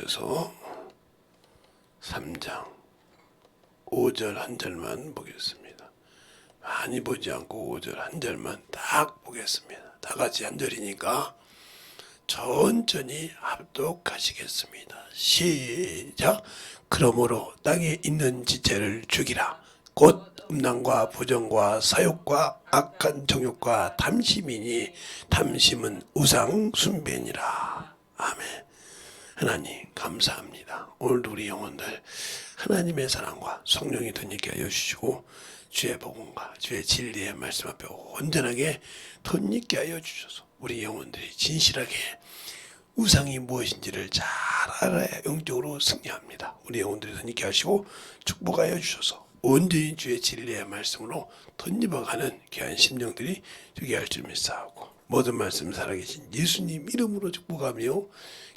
고린도전서 3장 5절 한 절만 보겠습니다. 많이 보지 않고 5절 한 절만 딱 보겠습니다. 다 같이 한 절이니까 천천히 합독하시겠습니다. 시작. 그러므로 땅에 있는 지체를 죽이라. 곧 음란과 부정과 사욕과 악한 정욕과 탐심이니 탐심은 우상 숭배니라. 아멘. 하나님 감사합니다. 오늘도 우리 영혼들 하나님의 사랑과 성령이 덧입게 하여 주시고 주의 복음과 주의 진리의 말씀 앞에 온전하게 덧입게 하여 주셔서 우리 영혼들이 진실하게 우상이 무엇인지를 잘 알아야 영적으로 승리합니다. 우리 영혼들이 덧입게 하시고 축복하여 주셔서 온전히 주의 진리의 말씀으로 덧입어가는 귀한 심령들이 되게 할 줄 믿사오고 모든 말씀 살아계신 예수님 이름으로 축복하며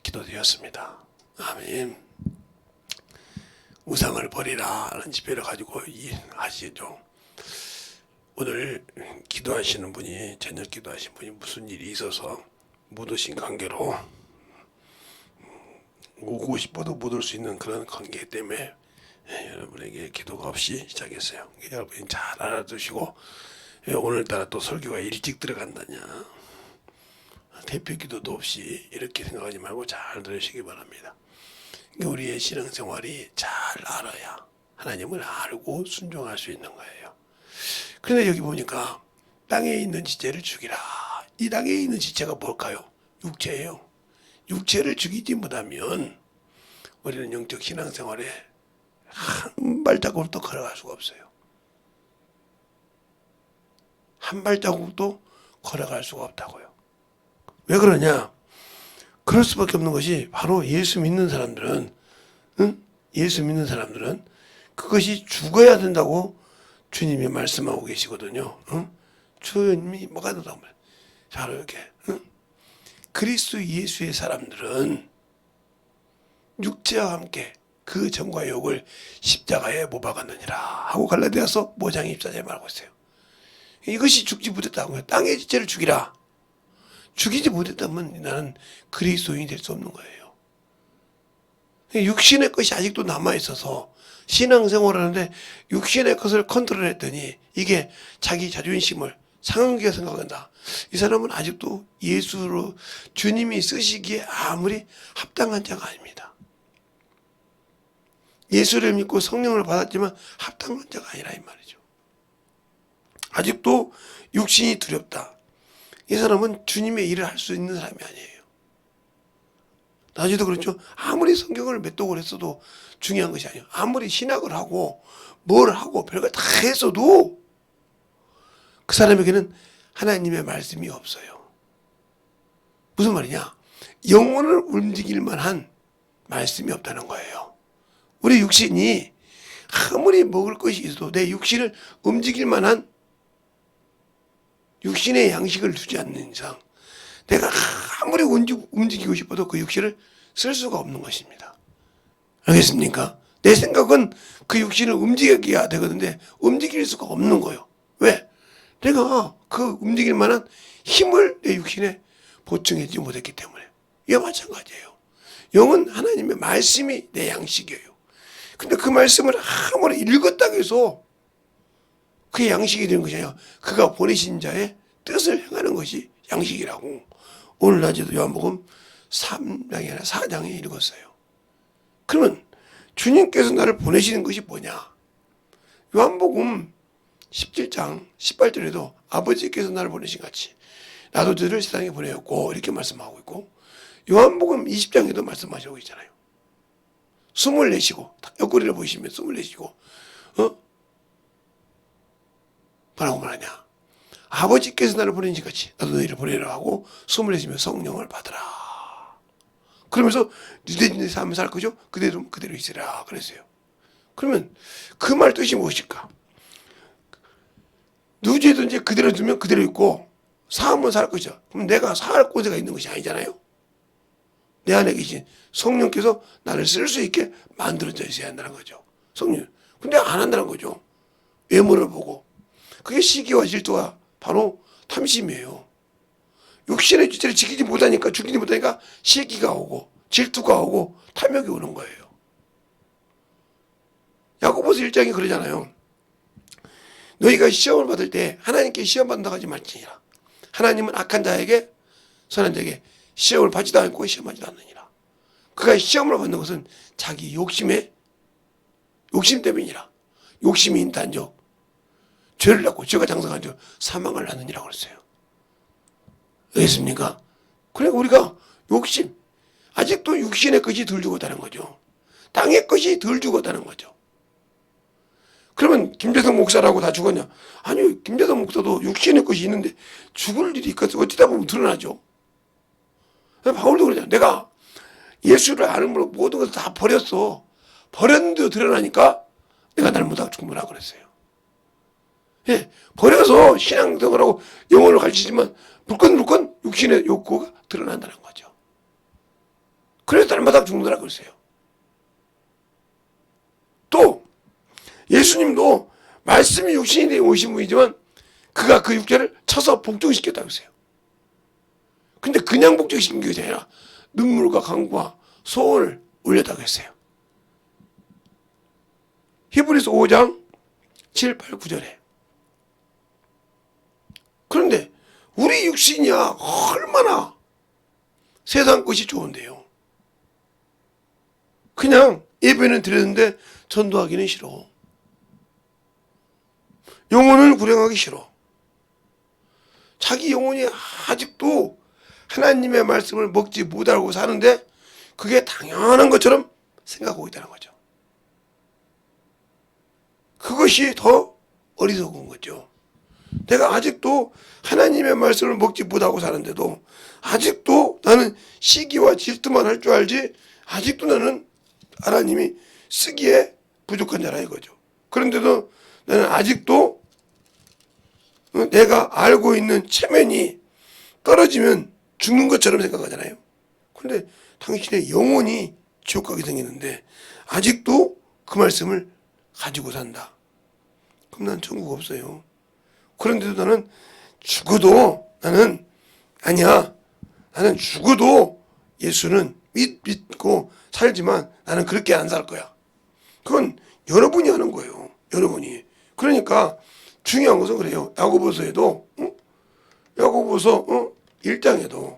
기도되었습니다. 아멘. 우상을 버리라 하는 집회를 가지고 하시죠. 오늘 기도하시는 분이 저녁 기도하신 분이 무슨 일이 있어서 못 오신 관계로 오고 싶어도 못 올 수 있는 그런 관계 때문에 여러분에게 기도가 없이 시작했어요. 여러분이 잘 알아두시고 오늘따라 또 설교가 일찍 들어간다냐 대표 기도도 없이 이렇게 생각하지 말고 잘 들으시기 바랍니다. 우리의 신앙생활이 잘 알아야 하나님을 알고 순종할 수 있는 거예요. 그런데 여기 보니까 땅에 있는 지체를 죽이라. 이 땅에 있는 지체가 뭘까요? 육체예요. 육체를 죽이지 못하면 우리는 영적 신앙생활에 한 발자국도 걸어갈 수가 없어요. 한 발자국도 걸어갈 수가 없다고요. 왜 그러냐? 그럴 수밖에 없는 것이 바로 예수 믿는 사람들은 예수 믿는 사람들은 그것이 죽어야 된다고 주님이 말씀하고 계시거든요. 주님이 뭐가 된다고 말해요. 바로 이렇게 그리스도 예수의 사람들은 육체와 함께 그 정과 욕을 십자가에 못 박았느니라 하고 갈라디아서 5장 24절에 말하고 있어요. 이것이 죽지 못했다고요. 땅의 지체를 죽이라. 죽이지 못했다면 나는 그리스도인이 될 수 없는 거예요. 육신의 것이 아직도 남아있어서 신앙생활을 하는데 육신의 것을 컨트롤했더니 이게 자기 자존심을 상하게 생각한다. 이 사람은 아직도 예수로 주님이 쓰시기에 아무리 합당한 자가 아닙니다. 예수를 믿고 성령을 받았지만 합당한 자가 아니라 이 말이죠. 아직도 육신이 두렵다. 이 사람은 주님의 일을 할 수 있는 사람이 아니에요. 나중에도 그렇죠. 아무리 성경을 몇 독을 했어도 중요한 것이 아니에요. 아무리 신학을 하고 뭘 하고 별걸 다 했어도 그 사람에게는 하나님의 말씀이 없어요. 무슨 말이냐? 영혼을 움직일 만한 말씀이 없다는 거예요. 우리 육신이 아무리 먹을 것이 있어도 내 육신을 움직일 만한 육신의 양식을 주지 않는 이상 내가 아무리 움직이고 싶어도 그 육신을 쓸 수가 없는 것입니다. 알겠습니까? 내 생각은 그 육신을 움직이게 해야 되거든요. 움직일 수가 없는 거예요. 왜? 내가 그 움직일 만한 힘을 내 육신에 보충하지 못했기 때문에. 이와 마찬가지예요. 영은 하나님의 말씀이 내 양식이에요. 근데 그 말씀을 아무리 읽었다고 해서 그게 양식이 되는 것이 아니라 그가 보내신 자의 뜻을 행하는 것이 양식이라고 오늘 낮에도 요한복음 3장이 아니라 4장에 읽었어요. 그러면 주님께서 나를 보내시는 것이 뭐냐? 요한복음 17장 18절에도 아버지께서 나를 보내신 같이 나도 너를 세상에 보내었고 이렇게 말씀하고 있고 요한복음 20장에도 말씀하시고 있잖아요. 숨을 내쉬고 옆구리를 보시면 숨을 내쉬고 뭐라고 말하냐? 아버지께서 나를 보내신 같이 나도 너희를 보내라 하고 숨을 내쉬며 성령을 받으라. 그러면서 너희들 삶을 살 거죠? 그대로 있으라 그랬어요. 그러면 그 말 뜻이 무엇일까? 누구에도 이제 그대로 두면 그대로 있고 사함은 살 것이죠. 그럼 내가 살 곳에가 있는 것이 아니잖아요. 내 안에 계신 성령께서 나를 쓸 수 있게 만들어져 있어야 한다는 거죠. 성령. 근데 안 한다는 거죠. 외모를 보고. 그게 시기와 질투가 바로 탐심이에요. 육신의 지체를 지키지 못하니까 죽이지 못하니까 시기가 오고 질투가 오고 탐욕이 오는 거예요. 야고보서 1장이 그러잖아요. 너희가 시험을 받을 때 하나님께 시험 받는다고 하지 말지니라. 하나님은 악한 자에게 선한 자에게 시험을 받지도 않고 시험하지도 않느니라. 그가 시험을 받는 것은 자기 욕심 때문이라. 욕심이 인단적 죄를 낳고 죄가 장성한 적 사망을 낳느니라고 그랬어요. 알겠습니까? 그러니까 우리가 욕심, 아직도 육신의 것이 덜 죽었다는 거죠. 땅의 것이 덜 죽었다는 거죠. 그러면 김재성 목사라고 다 죽었냐? 아니요, 김재성 목사도 육신의 것이 있는데 죽을 일이 있거든. 어찌다 보면 드러나죠. 바울도 그러잖아. 내가 예수를 아는 모든 것을 다 버렸어. 버렸는데도 드러나니까 내가 날못하고 죽는구나 그랬어요. 예, 버려서 신앙생활하고 영혼을 가르치지만 불끈불끈 육신의 욕구가 드러난다는 거죠. 그래서 날마다 죽는다고 그랬어요. 또 예수님도 말씀이 육신이 되어 오신 분이지만 그가 그 육체를 쳐서 복종시켰다고 했어요. 근데 그냥 복종시킨 게 아니라 눈물과 강과 소원을 올렸다고 했어요. 히브리서 5장 7, 8, 9절에. 그런데 우리 육신이야 얼마나 세상 것이 좋은데요. 그냥 예배는 드렸는데 전도하기는 싫어. 영혼을 구령하기 싫어. 자기 영혼이 아직도 하나님의 말씀을 먹지 못하고 사는데 그게 당연한 것처럼 생각하고 있다는 거죠. 그것이 더 어리석은 거죠. 내가 아직도 하나님의 말씀을 먹지 못하고 사는데도 아직도 나는 시기와 질투만 할 줄 알지 아직도 나는 하나님이 쓰기에 부족한 자라 이거죠. 그런데도 나는 아직도 내가 알고 있는 체면이 떨어지면 죽는 것처럼 생각하잖아요. 그런데 당신의 영혼이 지옥 가게 생겼는데 아직도 그 말씀을 가지고 산다. 그럼 난 천국 없어요. 그런데도 나는 죽어도 나는 아니야. 나는 죽어도 예수는 믿고 살지만 나는 그렇게 안 살 거야. 그건 여러분이 하는 거예요. 여러분이. 그러니까 중요한 것은 그래요. 야고보서에도 야고보서 1장에도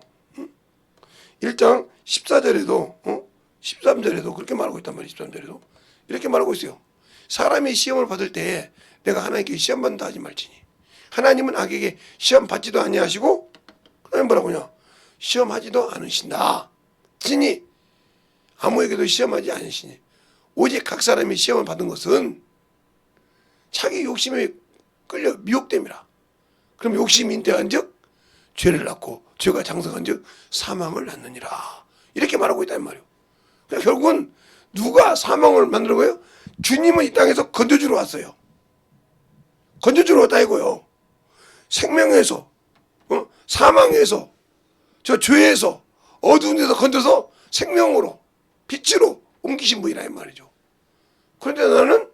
1장 14절에도 13절에도 그렇게 말하고 있단 말이에요. 13절에도 이렇게 말하고 있어요. 사람이 시험을 받을 때 내가 하나님께 시험 받는다 하지 말지니 하나님은 악에게 시험 받지도 아니하시고 그다음에 뭐라고 하냐 시험하지도 않으신다. 지니 아무에게도 시험하지 않으시니 오직 각 사람이 시험을 받은 것은 자기 욕심에 끌려 미혹됨이라. 그럼 욕심이 인태한 즉 죄를 낳고 죄가 장성한 즉 사망을 낳느니라. 이렇게 말하고 있단 말이에요. 그러니까 결국은 누가 사망을 만드는 거예요? 주님은 이 땅에서 건져주러 왔어요. 건져주러 왔다 이거요. 생명에서 사망에서 저 죄에서 어두운 데서 건져서 생명으로 빛으로 옮기신 분이라 이 말이죠. 그런데 나는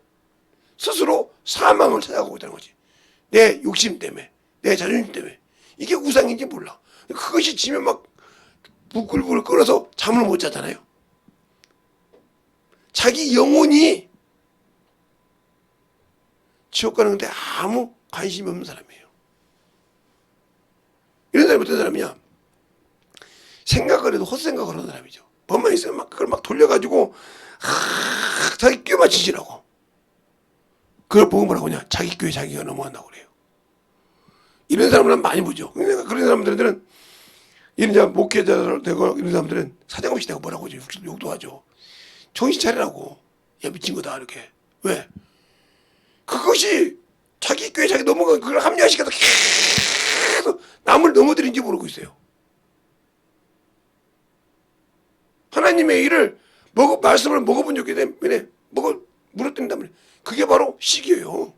스스로 사망을 찾아가고 있다는 거지. 내 욕심 때문에 내 자존심 때문에 이게 우상인지 몰라. 그것이 지면 막 부글부글 끓어서 잠을 못 자잖아요. 자기 영혼이 지옥 가는 건데 아무 관심이 없는 사람이에요. 이런 사람이 어떤 사람이냐? 생각을 해도 헛생각을 하는 사람이죠. 법만 있으면 막 그걸 막 돌려가지고 자기 껴 맞추시라고. 그걸 보고 뭐라고 하냐? 자기 꾀에 자기가 넘어간다고 그래요. 이런 사람들은 많이 보죠. 그러니까 그런 사람들은 이런 자 목회자 되고 이런 사람들은 사정없이 내가 뭐라고 하죠. 욕도 하죠. 정신 차리라고. 야 미친 거다 이렇게. 왜? 그것이 자기 꾀에 자기 넘어간 그걸 합리화시켜서 계속 남을 넘어뜨린지 모르고 있어요. 하나님의 일을 말씀을 먹어본 적이 때문에 물어뜯는단 말이에요. 그게 바로 시기예요.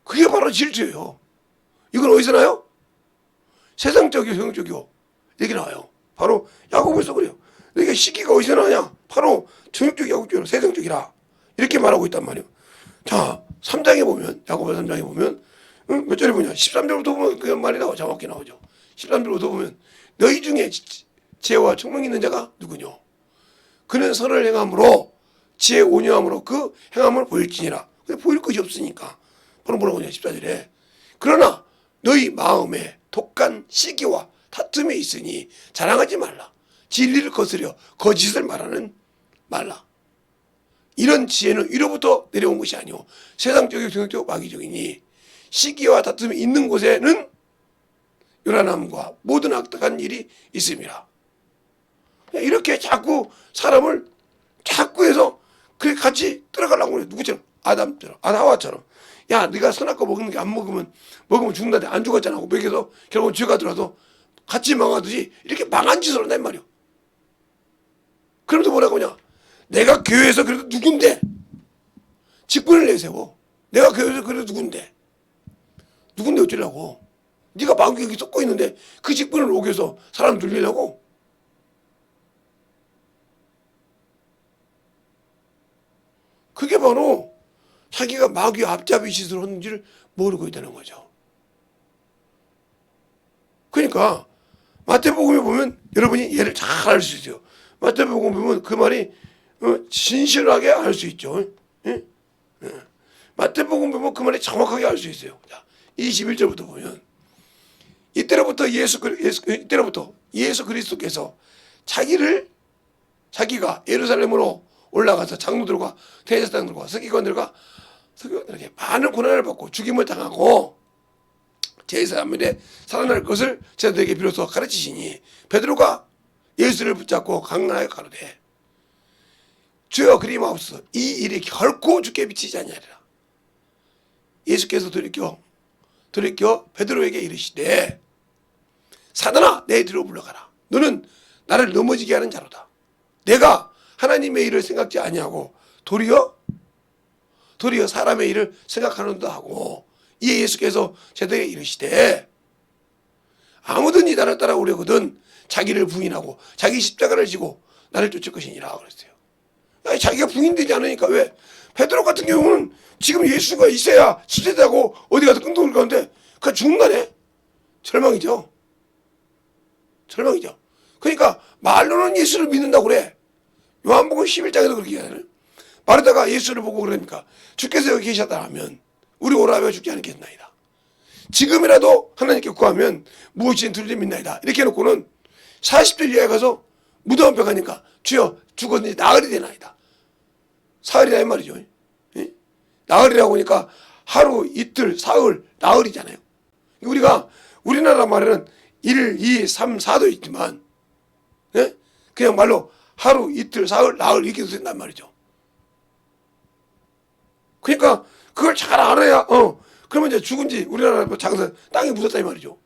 그게 바로 질투예요. 이건 어디서 나요? 세상적이요, 성적이요. 이렇게 나와요. 바로 야고보에서 그래요. 그러니까 시기가 어디서 나냐? 바로 정욕적, 야곱적, 세상적이라. 이렇게 말하고 있단 말이에요. 자, 3장에 보면, 야고보 3장에 보면, 몇 절에 보냐? 13절부터 보면 그 말이 정확히 나오죠. 13절부터 보면, 너희 중에 지혜와 총명이 있는 자가 누구뇨? 그는 선을 행함으로 지혜 온유함으로 그 행함을 보일지니라. 근데 보일 것이 없으니까. 바로 뭐라고 하냐 14절에. 그러나 너희 마음에 독한 시기와 다툼이 있으니 자랑하지 말라. 진리를 거스려 거짓을 말하는 말라. 이런 지혜는 위로부터 내려온 것이 아니오 세상적이고 성경적 마귀적이니 시기와 다툼이 있는 곳에는 요란함과 모든 악독한 일이 있음이라. 이렇게 자꾸 사람을 자꾸 해서 그렇게 같이 들어가려고 그래. 누구처럼? 아담처럼, 하와처럼. 야, 네가 선악과 먹는 게 안 먹으면 죽는다는데 안 죽었잖아 하고 먹여서 결국은 죄가 들어도 같이 망하듯이 이렇게 망한 짓을 한단 말이오. 그러면서 뭐라고 하냐? 내가 교회에서 그래도 누군데? 직분을 내세워. 내가 교회에서 그래도 누군데? 누군데 어쩌려고? 네가 마귀에 여기 쏟고 있는데 그 직분을 오겨서 사람 돌리려고? 그게 바로 자기가 마귀의 앞잡이 짓을 하는지를 모르고 있다는 거죠. 그러니까 마태복음에 보면 여러분이 얘를 잘 알 수 있어요. 마태복음 보면 그 말이 진실하게 알 수 있죠. 예? 마태복음 보면 그 말이 정확하게 알 수 있어요. 자, 21절부터 보면 이때로부터 예수 그리스도께서 자기가 예루살렘으로 올라가서 장로들과 대제사장들과 서기관들에게 많은 고난을 받고 죽임을 당하고 제3일에 살아날 것을 제자들에게 비로소 가르치시니 베드로가 예수를 붙잡고 강론하여 가로되 주여 그리 마옵소서 이 일이 결코 주께 미치지 아니하리라. 예수께서 돌이켜 베드로에게 이르시되 사단아 내 뒤로 물러가라. 너는 나를 넘어지게 하는 자로다. 내가 하나님의 일을 생각지 아니하고 도리어 사람의 일을 생각하는다 하고 이에 예수께서 제자에게 이르시되 아무든지 나를 따라오려거든 자기를 부인하고 자기 십자가를 지고 나를 쫓을 것이니라 그랬어요. 아니, 자기가 부인되지 않으니까 왜? 베드로 같은 경우는 지금 예수가 있어야 시대다고 어디 가서 끙끙 가는데 그가 죽는다네. 절망이죠. 그러니까 말로는 예수를 믿는다고 그래. 요한복음 11장에도 그렇게 얘기하잖아요. 마르다가 예수를 보고 그러니까 주께서 여기 계셨다 하면 우리 오라 하여 죽지 않겠나이다. 지금이라도 하나님께 구하면 무엇이든 들으리 믿나이다. 이렇게 해놓고는 40절 이하에 가서 무덤 앞에 가니까 주여 죽었는지 나흘이 되나이다. 사흘이다 이 말이죠. 예? 나흘이라고 하니까 하루, 이틀, 사흘, 나흘이잖아요. 우리나라 말에는 1, 2, 3, 4도 있지만 예? 그냥 말로 하루, 이틀, 사흘, 나흘 이렇게 된단 말이죠. 그러니까 그걸 잘 알아야 그러면 이제 죽은지 우리나라 장사 땅에 묻었다 이 말이죠.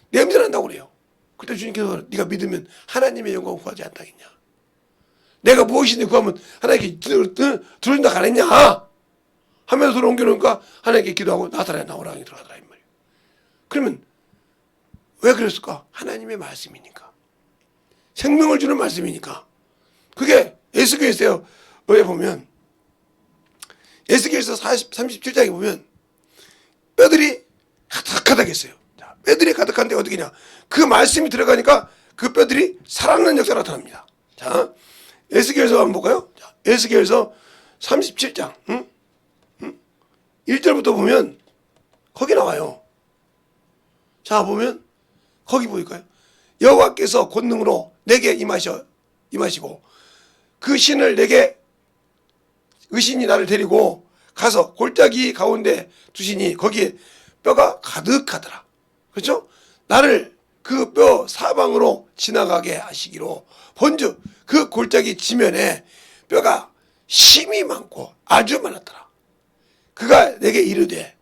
냄새 난다고 그래요. 그때 주님께서 네가 믿으면 하나님의 영광을 구하지 않다겠냐. 내가 무엇인지 구하면 하나님께 들어준다 가랬냐 하면서 손을 옮겨놓으니까 하나님께 기도하고 나사렛 나오라 들어가더라 이 말이에요. 그러면 왜 그랬을까? 하나님의 말씀이니까. 생명을 주는 말씀이니까. 그게 에스겔서에 보면 에스겔서 37장에 보면 뼈들이 가득하다겠어요. 뼈들이 가득한데 어떻게냐? 그 말씀이 들어가니까 그 뼈들이 살아나는 역사가 나타납니다. 자, 에스겔서 한번 볼까요? 자, 에스겔서 37장 1절부터 보면 거기 나와요. 자, 보면 거기 보일까요? 여호와께서 권능으로 내게 임하시고 그 신을 내게 의신이 나를 데리고 가서 골짜기 가운데 두시니 거기에 뼈가 가득하더라. 그렇죠? 나를 그 뼈 사방으로 지나가게 하시기로 본즉 그 골짜기 지면에 뼈가 심이 많고 아주 많았더라. 그가 내게 이르되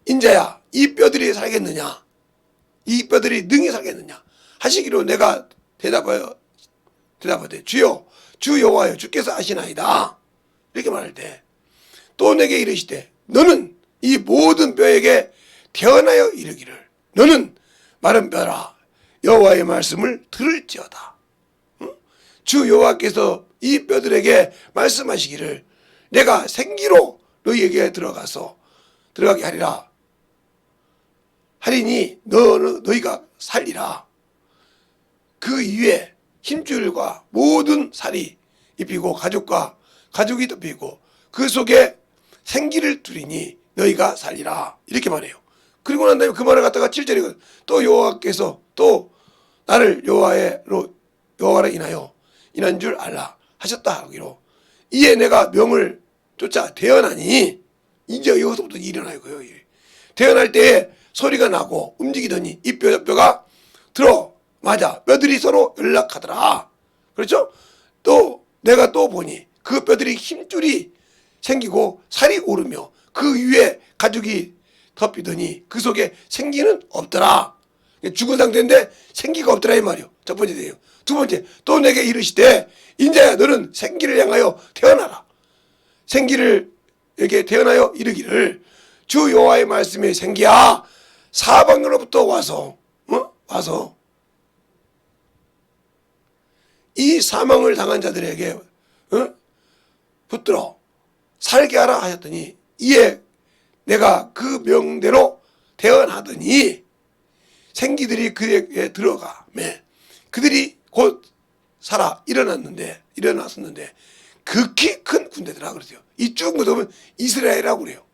인자야 이 뼈들이 살겠느냐? 이 뼈들이 능히 살겠느냐? 하시기로 내가 대답하되 주여 주 여호와여 주께서 하시나이다. 이렇게 말할 때 또 내게 이르시되 너는 이 모든 뼈에게 태어나여 이르기를 너는 마른 뼈라 여호와의 말씀을 들을지어다. 주 여호와께서 이 뼈들에게 말씀하시기를 내가 생기로 너희에게 들어가게 하리니 너희가 살리라. 그 위에 힘줄과 모든 살이 입히고 가죽이 덮이고 그 속에 생기를 두리니 너희가 살리라. 이렇게 말해요. 그리고 난 다음에 그 말을 갖다가 7절에 또 여호와께서 또 나를 여호와로 인한 줄 알라 하셨다 하기로 이에 내가 명을 쫓아 태어나니 이제 여기서부터 일어나요. 태어날 때에 소리가 나고 움직이더니 이 뼈가 맞아 뼈들이 서로 연락하더라. 그렇죠? 또 내가 또 보니 그 뼈들이 힘줄이 생기고 살이 오르며 그 위에 가죽이 덮이더니 그 속에 생기는 없더라. 죽은 상태인데 생기가 없더라 이 말이요. 첫 번째 돼요. 두 번째 또 내게 이르시되 인자야 너는 생기를 향하여 태어나라. 생기를 이렇게 태어나여 이르기를 주 여호와의 말씀에 생기야 사방으로부터 와서 이 사망을 당한 자들에게 붙들어 살게 하라 하셨더니 이에 내가 그 명대로 태어나더니 생기들이 그에게 들어가매 그들이 곧 살아 일어났었는데 극히 큰 군대더라 그러세요. 이 쭉 보면 이스라엘이라고 그래요.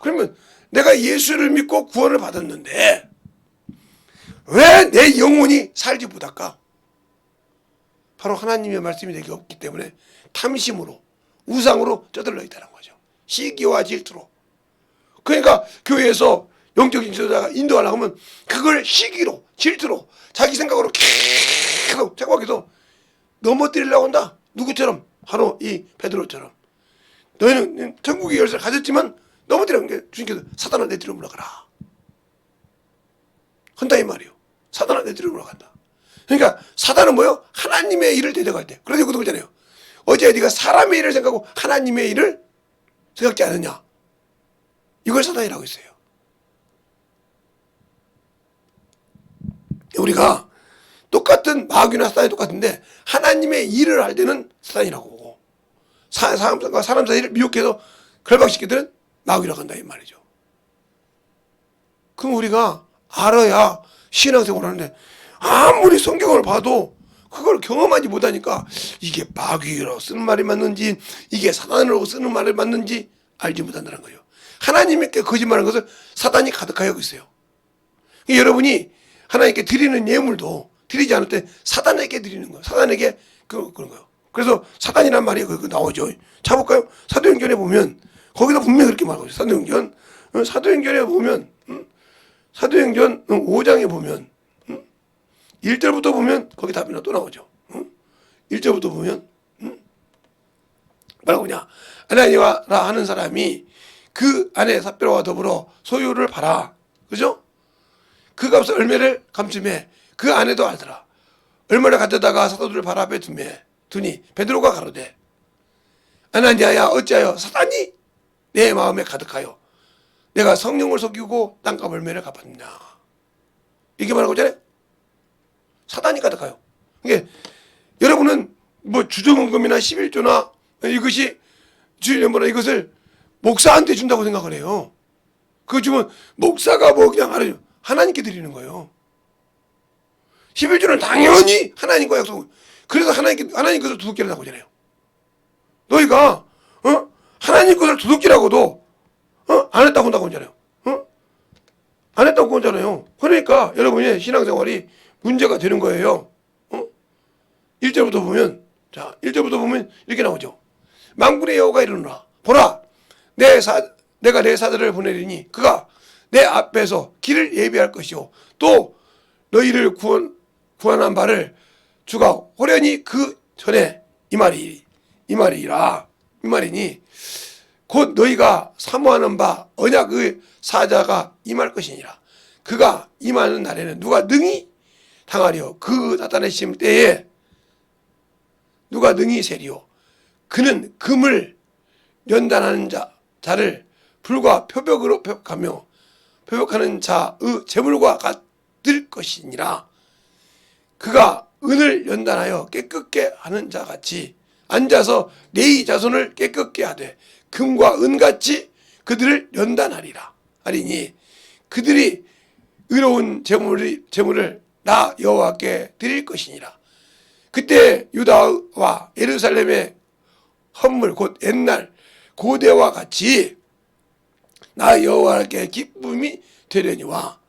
그러면 내가 예수를 믿고 구원을 받았는데 왜 내 영혼이 살지 못할까? 바로 하나님의 말씀이 내게 없기 때문에 탐심으로 우상으로 쩌들러 있다는 거죠. 시기와 질투로. 그러니까 교회에서 영적인 지도자가 인도하려고 하면 그걸 시기로 질투로 자기 생각으로 계속 착각해서 넘어뜨리려고 한다. 누구처럼? 바로 이 베드로처럼. 너희는 천국의 열쇠를 가졌지만 넘어뜨리는 게 주님께서 사단아 내 뒤로 물러가라. 한다 이 말이요. 사단아 내 뒤로 물러간다. 그러니까 사단은 뭐요? 하나님의 일을 대적할 때. 그런데 그것도 그러잖아요. 어제 네가 사람의 일을 생각하고 하나님의 일을 생각지 않느냐. 이걸 사단이라고 했어요. 우리가 똑같은 마귀나 사단이 똑같은데 하나님의 일을 할 때는 사단이라고 보고 사람과 사람 사이를 미혹해서 결박시킬 때는 마귀라고 한다 이 말이죠. 그럼 우리가 알아야 신앙생활을 하는데 아무리 성경을 봐도 그걸 경험하지 못하니까 이게 마귀라고 쓰는 말이 맞는지 이게 사단이라고 쓰는 말이 맞는지 알지 못한다는 거예요. 하나님께 거짓말하는 것을 사단이 가득하여 있어요. 여러분이 하나님께 드리는 예물도 드리지 않을 때 사단에게 드리는 거예요. 사단에게 그런 거예요. 그래서 사단이란 말이 그 나오죠. 자볼까요? 사도행전에 보면 거기다 분명히 그렇게 말하고 있어요. 사도행전에 보면 사도행전 5장에 보면 1절부터 보면 거기 답이 또 나오죠. 1절부터 보면 뭐라고 하냐. 아나니아라 하는 사람이 그 아내 삽비라와 더불어 소유를 팔아. 그죠? 그 값을 얼마를 감춤해. 그 아내도 알더라. 얼마를 가져다가 사도들을 발 앞에 두니 베드로가 가로되 아나니아야 어찌하여 사단이 내 마음에 가득하여 내가 성령을 속이고 땅값 얼마를 갚았느냐. 이게 말하고 있잖아요. 사단이 가득하여. 그러니까 여러분은 뭐 주정원금이나 11조나 이것이 주일연보나 이것을 목사한테 준다고 생각을 해요. 그거 주면 목사가 뭐 그냥 알아요. 하나님께 드리는 거예요. 11조는 당연히 하나님과 약속. 그래서 하나님 것을 도둑질하라고 하잖아요. 너희가 하나님 것을 도둑질하고도 안 했다고 한다고 하잖아요. 안 했다고 하잖아요. 그러니까 여러분의 신앙생활이 문제가 되는 거예요. 1절부터 보면 1절부터 보면 이렇게 나오죠. 만군의 여호와가 이르노라. 보라 내가 내 사자를 보내리니 그가 내 앞에서 길을 예비할 것이요 또 너희를 구원한 바를 주가 호련히 그 전에 이 말이니 곧 너희가 사모하는 바 언약의 사자가 임할 것이니라. 그가 임하는 날에는 누가 능히 당하리요. 그 나타내심 때에 누가 능히 세리요. 그는 금을 연단하는 자를 불과 표벽으로 표벽하며 표벽하는 자의 재물과 같을 것이니라. 그가 은을 연단하여 깨끗게 하는 자같이 앉아서 네 자손을 깨끗게 하되 금과 은같이 그들을 연단하리라 하리니 그들이 의로운 재물을 나 여호와께 드릴 것이니라. 그때 유다와 예루살렘의 헌물 곧 옛날 고대와 같이 나 여호와께 기쁨이 되려니와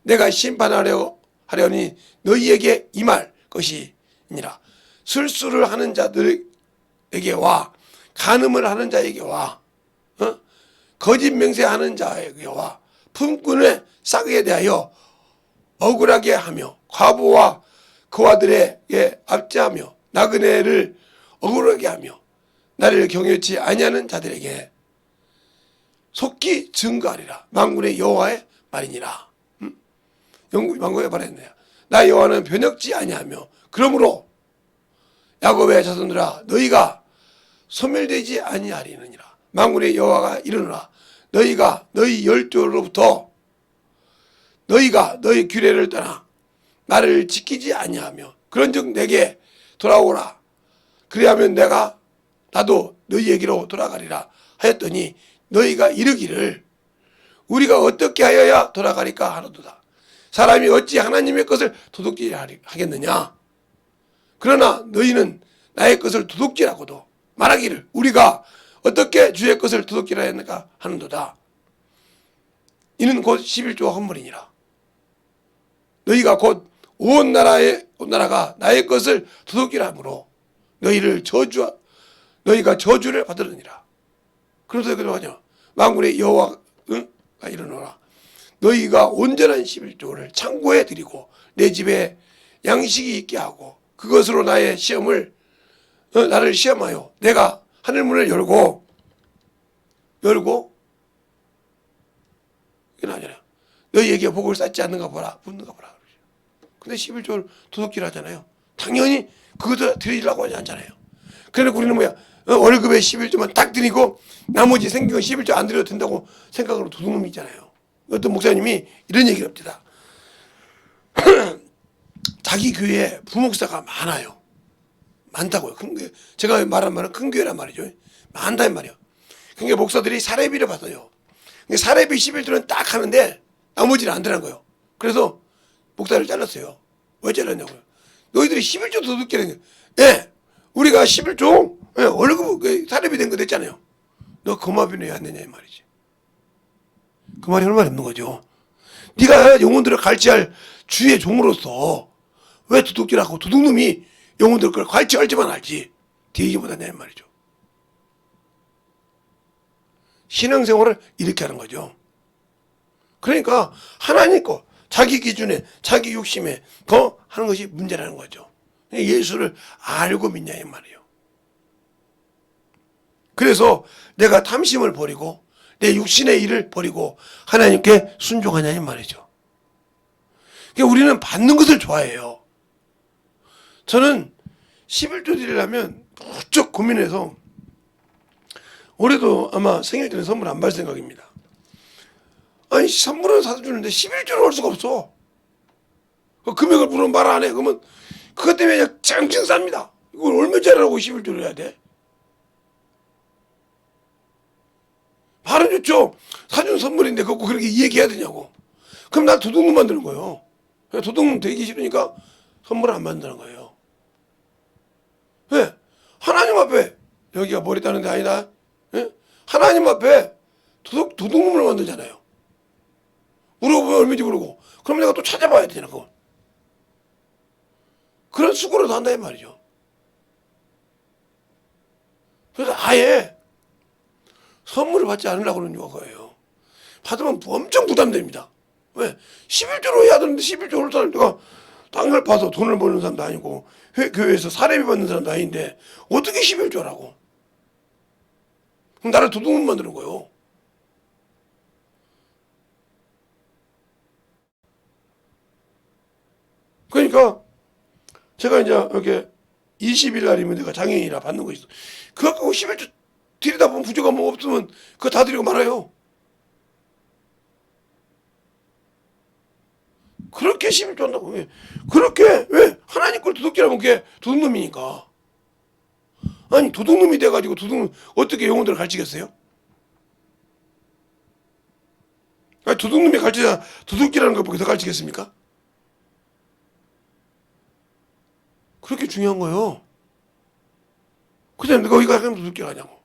내가 심판하려니 너희에게 임할 것이니라. 술수를 하는 자들에게와 간음을 하는 자에게와 거짓 맹세하는 자에게와 품꾼의 싹에 대하여 억울하게 하며 과부와 그 아들에게 압제하며 나그네를 억울하게 하며 나를 경외치 아니하는 자들에게 속히 증거하리라. 만군의 여호와의 말이니라. 만군의 말이니라. 나 여호와는 변혁지 아니하며 그러므로 야곱의 자손들아 너희가 소멸되지 아니하리느니라. 만군의 여호와가 이르노라. 너희가 너희 열조로부터 너희가 너희 규례를 떠나 나를 지키지 아니하며 그런즉 내게 돌아오라. 그리하면 나도 너희에게로 돌아가리라 하였더니 너희가 이르기를 우리가 어떻게 하여야 돌아가리까 하노도다. 사람이 어찌 하나님의 것을 도둑질하겠느냐. 그러나 너희는 나의 것을 도둑질하고도 말하기를 우리가 어떻게 주의 것을 도둑질하였는가 하는도다. 이는 곧 11조 헌물이니라. 너희가 곧 온 나라가 나의 것을 도둑질함으로 너희가 저주를 받으느니라. 그래서 그러냐 만군의 여호와가 이르노라. 너희가 온전한 11조를 창고에 드리고 내 집에 양식이 있게 하고 그것으로 나를 시험하여 내가 하늘문을 열고 이게 나잖아요. 너희에게 복을 쌓지 않는가 보라 묻는가 보라. 근데 11조를 도둑질 하잖아요. 당연히 그것도 드리려고 하지 않잖아요. 그러니까 우리는 월급에 11조만 딱 드리고 나머지 생긴 거 11조 안 드려도 된다고 생각으로 도둑놈이 있잖아요. 어떤 목사님이 이런 얘기를 합니다. 자기 교회에 부목사가 많아요. 많다고요. 제가 말한 말은 큰 교회란 말이죠. 많다는 말이에요. 그러니까 목사들이 사례비를 받아요. 사례비 11조는 딱 하는데 나머지는 안 되는 거예요. 그래서 목사를 잘랐어요. 왜 잘랐냐고요. 너희들이 11조 도둑질하는 거예요. 네, 우리가 11조 월급 사례비 된 거 됐잖아요. 너 거마비는 왜 안 내냐 이 말이지. 그 말이 얼마나 없는 거죠. 네가 영혼들을 갈취할 주의 종으로서 왜 도둑질하고 도둑놈이 영혼들 걸 갈취할지만 알지 뒤지지 못하냐 이 말이죠. 신앙생활을 이렇게 하는 거죠. 그러니까 하나님 거 자기 기준에 자기 욕심에 더 하는 것이 문제라는 거죠. 예수를 알고 믿냐 이 말이에요. 그래서 내가 탐심을 버리고 내 육신의 일을 버리고 하나님께 순종하냐 이 말이죠. 그러니까 우리는 받는 것을 좋아해요. 저는 11조 드리려면 무척 고민해서 올해도 아마 생일 때는 선물 안 받을 생각입니다. 아니 선물은 사주는데 11조를 할 수가 없어. 그 금액을 물으면 말 안 해. 그러면 그것 때문에 그냥 짱짱 쌉니다. 이걸 얼마짜리라고 11조를 해야 돼? 말은 좋죠. 사준 선물인데 그거 그렇게 얘기해야 되냐고. 그럼 나 도둑놈 만드는 거예요. 도둑놈 되기 싫으니까 선물을 안 만드는 거예요. 왜? 하나님 앞에 여기가 머리 따는 데 아니다. 예? 하나님 앞에 도둑놈을 만들잖아요. 물어보면 얼마인지 모르고 그럼 내가 또 찾아봐야 되잖아. 그건. 그런 수고를 한다 이 말이죠. 그래서 아예 선물을 받지 않으려고 그러는 거예요. 받으면 엄청 부담됩니다. 왜? 11조로 해야 되는데 11조를 사는 내가 땅을 파서 돈을 버는 사람도 아니고 교회에서 사례비 받는 사람도 아닌데 어떻게 11조라고. 그럼 나를 도둑놈 만드는 거예요. 그러니까 제가 이제 이렇게 20일 날이면 내가 장애인이라 받는 거 있어. 그거 갖고 11조 드리다 보면 부족한 뭐 없으면 그거 다 드리고 말아요. 그렇게 11조 한다고. 왜? 그렇게 왜? 하나님 걸 도둑질하면 그게 도둑놈이니까. 아니 도둑놈이 돼가지고 도둑놈 어떻게 영혼들을 가르치겠어요? 아니 도둑놈이 가르치자 도둑질하는 걸 보고 더 가르치겠습니까? 그렇게 중요한 거예요. 그냥 내가 이거 하면 어떻게 하냐고.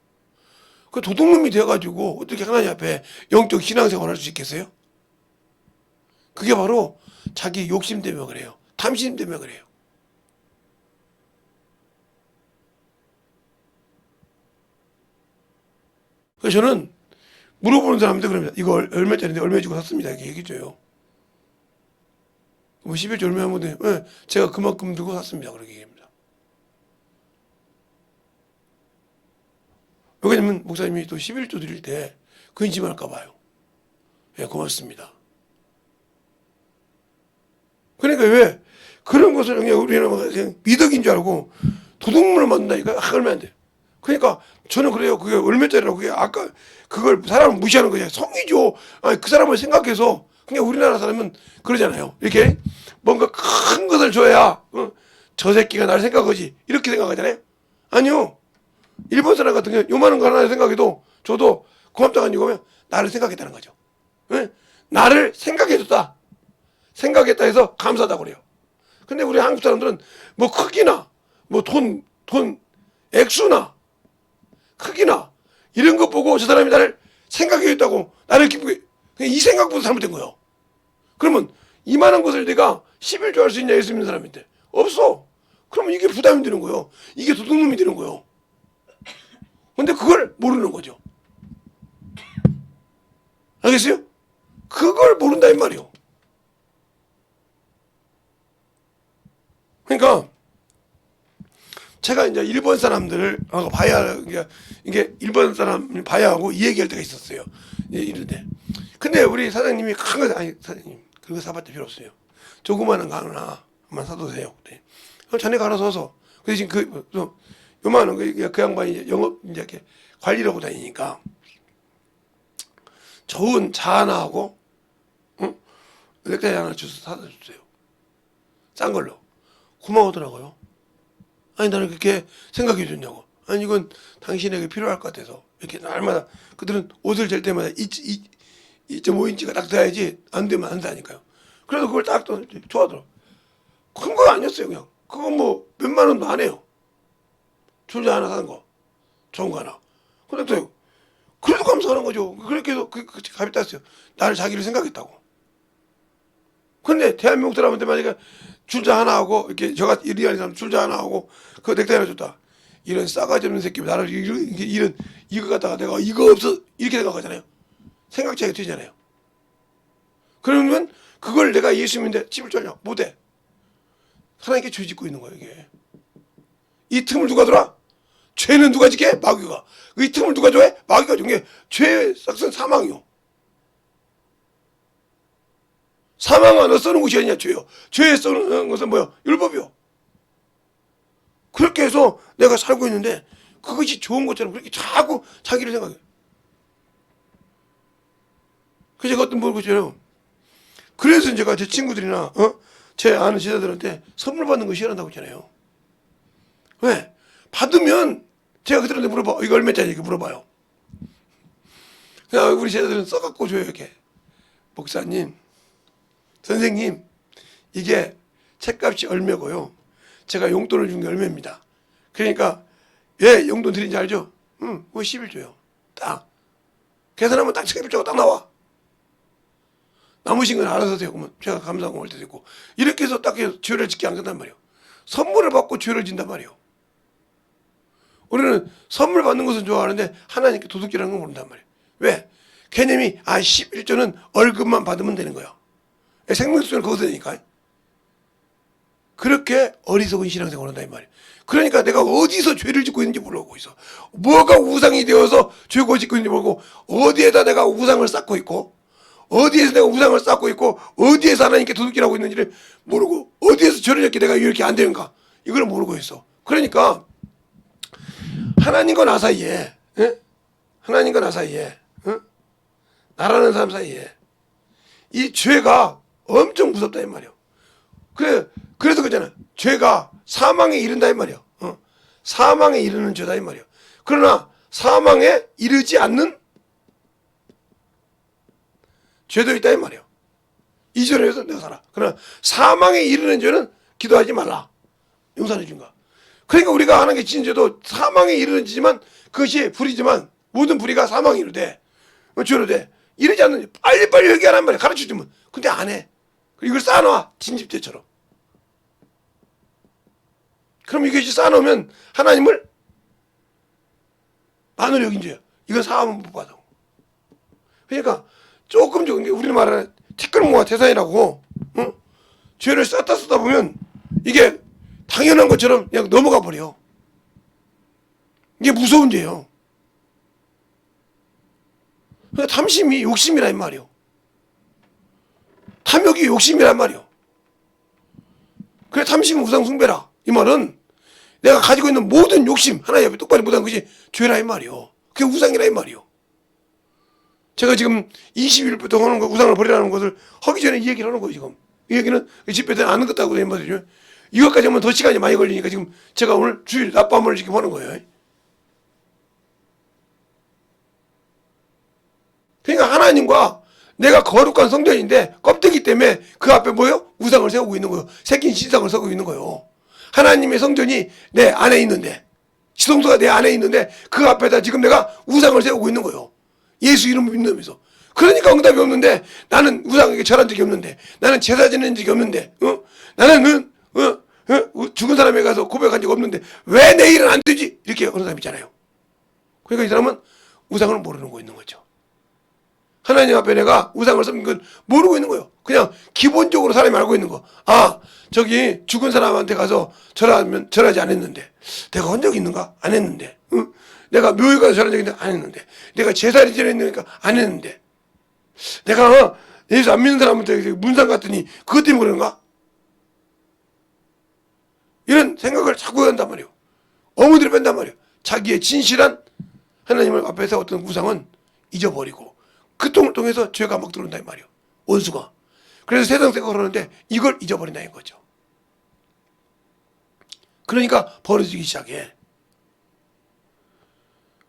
그 도둑놈이 돼가지고 어떻게 하나님 앞에 영적 신앙생활을 할 수 있겠어요? 그게 바로 자기 욕심 때문에 그래요. 탐심 때문에 그래요. 그래서 저는 물어보는 사람한테 그럽니다. 이거 얼마짜리인데 얼마 주고 샀습니다. 이렇게 얘기해줘요. 뭐 11조 얼마 하면 돼? 네, 제가 그만큼 들고 샀습니다. 그렇게 얘기합니다. 왜냐면 목사님이 또 11조 드릴 때 근심할까 봐요. 예, 고맙습니다. 그러니까 왜 그런 것을 그냥 우리는 그냥 미덕인 줄 알고 도둑물을 만든다니까 하면 안 돼. 그러니까 저는 그래요. 그게 얼마짜리라고 그게 아까 그걸 사람을 무시하는 거죠. 성이죠. 아니 그 사람을 생각해서 그냥 우리나라 사람은 그러잖아요. 이렇게 뭔가 큰 것을 줘야 저 새끼가 나를 생각하지 이렇게 생각하잖아요. 아니요. 일본 사람 같은 경우 요만한 거 하나 생각해도 저도 고맙다고 하는 거면 나를 생각했다는 거죠. 네? 나를 생각해줬다. 생각했다 해서 감사하다고 그래요. 근데 우리 한국 사람들은 뭐 크기나 뭐 돈 액수나 크기나 이런 것 보고 저 사람이 나를 생각해줬다고 나를 기쁘게 이 생각부터 잘못된 거예요. 그러면 이만한 것을 내가 11조 할 수 있냐 예수 믿는 사람인데 없어. 그러면 이게 부담이 되는 거예요. 이게 도둑놈이 되는 거예요. 근데 그걸 모르는 거죠. 알겠어요? 그걸 모른다 이 말이요. 그러니까 제가 이제 일본 사람들을 봐야 이게 일본 사람 봐야 하고 이 얘기할 때가 있었어요. 이런데 근데 우리 사장님이 큰 거 아니 사장님 그거 사봤자 필요 없어요. 조그마한 거 하나만 사도 돼요. 네. 그럼 자네가 알아서 사서 그 대신 그 요만한 그 양반이 이제 영업 이제 이렇게 관리를 하고 다니니까 좋은 차 하나 하고 넥타이 하나 주서 사다 줬어요. 싼 걸로. 고마워하더라고요. 아니 나는 그렇게 생각해 줬냐고. 아니 이건 당신에게 필요할 것 같아서 이렇게 날마다 그들은 옷을 잴 때마다 2.5인치가 딱 돼야지 안 되면 안 사니까요. 그래서 그걸 딱 또 좋아하더라고. 큰 거 아니었어요 그냥. 그거 뭐 몇만 원도 안 해요. 줄자 하나 사는 거. 좋은 거 하나. 근데 또 그래도 감사하는 거죠. 그렇게 해서 값이 땄어요. 나를 자기를 생각했다고. 근데 대한민국 사람한테 만약에 줄자 하나 하고 이렇게 저가 이리하는 사람 줄자 하나 하고 그 넥타이 하나 줬다. 이런 싸가지 없는 새끼 나를 이런 이거 갖다가 내가 이거 없어 이렇게 생각하잖아요. 생각 차이가 되잖아요. 그러면 그걸 내가 예수 믿는데 집을 쫄냐 못해. 하나님께 죄 짓고 있는 거예요 이게. 이 틈을 누가 돌아? 죄는 누가 짓게? 마귀가. 이 틈을 누가 좋아해? 마귀가 중에 죄의 싹은 사망이요. 사망은 너 써는 것이 아니냐 죄요. 죄에 써는 것은 뭐야? 율법이요. 그렇게 해서 내가 살고 있는데 그것이 좋은 것처럼 그렇게 자꾸 자기를 생각해. 그래서 제가 어떤 분을 그랬잖아요. 그래서 제가 제 친구들이나 제 아는 제자들한테 선물 받는 거 싫어한다고 했잖아요. 왜? 받으면 제가 그들한테 물어봐. 이거 얼마짜리 이렇게 물어봐요. 그냥 우리 제자들은 써갖고 줘요 이렇게. 목사님, 선생님, 이게 책값이 얼마고요. 제가 용돈을 준 게 얼마입니다. 그러니까 왜 용돈 드린지 알죠? 그거 11조요. 딱 계산하면 딱 11조가 딱 나와. 남으신 건 알아서 되고 그러면 제가 감사하고 할 때도 있고 이렇게 해서 딱 해서 죄를 짓게 안 된단 말이에요. 선물을 받고 죄를 진단 말이에요. 우리는 선물 받는 것은 좋아하는데 하나님께 도둑질하는 건 모른단 말이에요. 왜? 개념이 11조는 월급만 받으면 되는 거야. 생명수는 거기서 되니까. 그렇게 어리석은 신앙생활을 한다 이 말이에요. 그러니까 내가 어디서 죄를 짓고 있는지 모르고 있어. 뭐가 우상이 되어서 죄고 짓고 있는지 모르고 어디에다 내가 우상을 쌓고 있고 어디에서 내가 우상을 쌓고 있고 어디에서 하나님께 도둑질하고 있는지를 모르고 어디에서 죄를 짓게 내가 이렇게 안 되는가 이걸 모르고 있어. 그러니까 하나님과 나 사이에 하나님과 나 사이에 나라는 사람 사이에 이 죄가 엄청 무섭다 이 말이에요. 그래서 그잖아. 죄가 사망에 이른다 이 말이에요. 사망에 이르는 죄다 이 말이에요. 그러나 사망에 이르지 않는 죄도 있다 이 말이에요. 이 죄를 해서 내가 살아. 그러나 사망에 이르는 죄는 기도하지 말라. 용서해 준가. 그러니까 우리가 하는 게 진죄도 사망에 이르는지만 그것이 불이지만 모든 불의가 사망에 이르되 죄로 돼. 이러지 않는 빨리빨리 회개하란 말이야. 가르쳐주면. 근데 안 해. 이걸 쌓아놔. 진집죄처럼. 그럼 이것이 쌓아놓으면 하나님을 만으로 여긴 죄야. 이건 사함은 못 받아. 그러니까 조금 우리는 말하는 티끌모아 태산이라고 죄를 쌓다 쓰다 보면 이게 당연한 것처럼 그냥 넘어가 버려. 이게 무서운 죄예요. 그러니까 탐심이 욕심이란 말이요. 탐욕이 욕심이란 말이요. 그래 탐심은 우상 숭배라. 이 말은 내가 가지고 있는 모든 욕심 하나님 앞에 똑바로 못한 것이 죄라 이 말이요. 그게 우상이라 이 말이요. 제가 지금 20일부터 하는 거 우상을 버리라는 것을 하기 전에 이 얘기를 하는 거예요. 지금 이 얘기는 집회 때 아는 것도 하고 이 말이죠. 이것까지 하면 더 시간이 많이 걸리니까 지금 제가 오늘 주일 낮밤을 지금 하는 거예요. 그러니까 하나님과 내가 거룩한 성전인데 껍데기 때문에 그 앞에 뭐요? 우상을 세우고 있는 거예요. 새긴 신상을 세우고 있는 거예요. 하나님의 성전이 내 안에 있는데 지성소가 내 안에 있는데 그 앞에다 지금 내가 우상을 세우고 있는 거예요. 예수 이름을 믿으면서. 그러니까 응답이 없는데 나는 우상에게 절한 적이 없는데 나는 제사 지낸 적이 없는데 나는 죽은 사람에 가서 고백한 적이 없는데 왜 내 일은 안 되지? 이렇게 하는 사람 있잖아요. 그러니까 이 사람은 우상을 모르는 거 있는 거죠. 하나님 앞에 내가 우상을 섬긴 건 모르고 있는 거예요. 그냥 기본적으로 사람이 알고 있는 거. 아, 저기 죽은 사람한테 가서 절하지 않았는데 내가 한 적이 있는가? 안 했는데. 내가 묘에 가서 절한 적이 있는데 안 했는데. 내가 제사를 지냈는가? 안 했는데. 내가 예수 안 믿는 사람한테 문상 갔더니 그것 때문에 그런가? 이런 생각을 자꾸 한단 말이에요. 어머니를 뺀단 말이에요. 자기의 진실한 하나님을 앞에 세웠던 우상은 잊어버리고 그 통을 통해서 죄가 막 들어온다 이 말이에요. 원수가. 그래서 세상 생각을 하는데 이걸 잊어버린다는 거죠. 그러니까 벌어지기 시작해.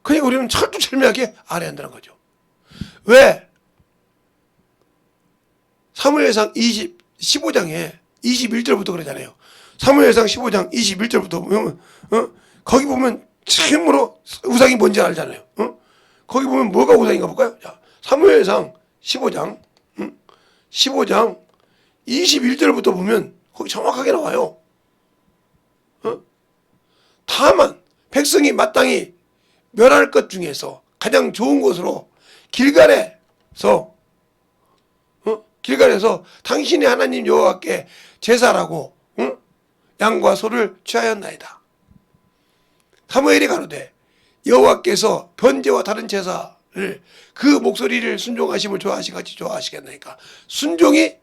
그러니까 우리는 철두철미하게 알아야 한다는 거죠. 왜? 사무엘상 15장에 21절부터 그러잖아요. 사무엘상 15장 21절부터 보면 거기 보면 참으로 우상이 뭔지 알잖아요. 거기 보면 뭐가 우상인가 볼까요? 자, 사무엘상 15장 21절부터 보면 거기 정확하게 나와요. 다만 백성이 마땅히 멸할 것 중에서 가장 좋은 것으로 길갈에서 당신의 하나님 여호와께 제사라고 양과 소를 취하였나이다. 사무엘이 가로되 여호와께서 번제와 다른 제사를 그 목소리를 순종하심을 좋아하시같이 좋아하시겠나이까. 순종이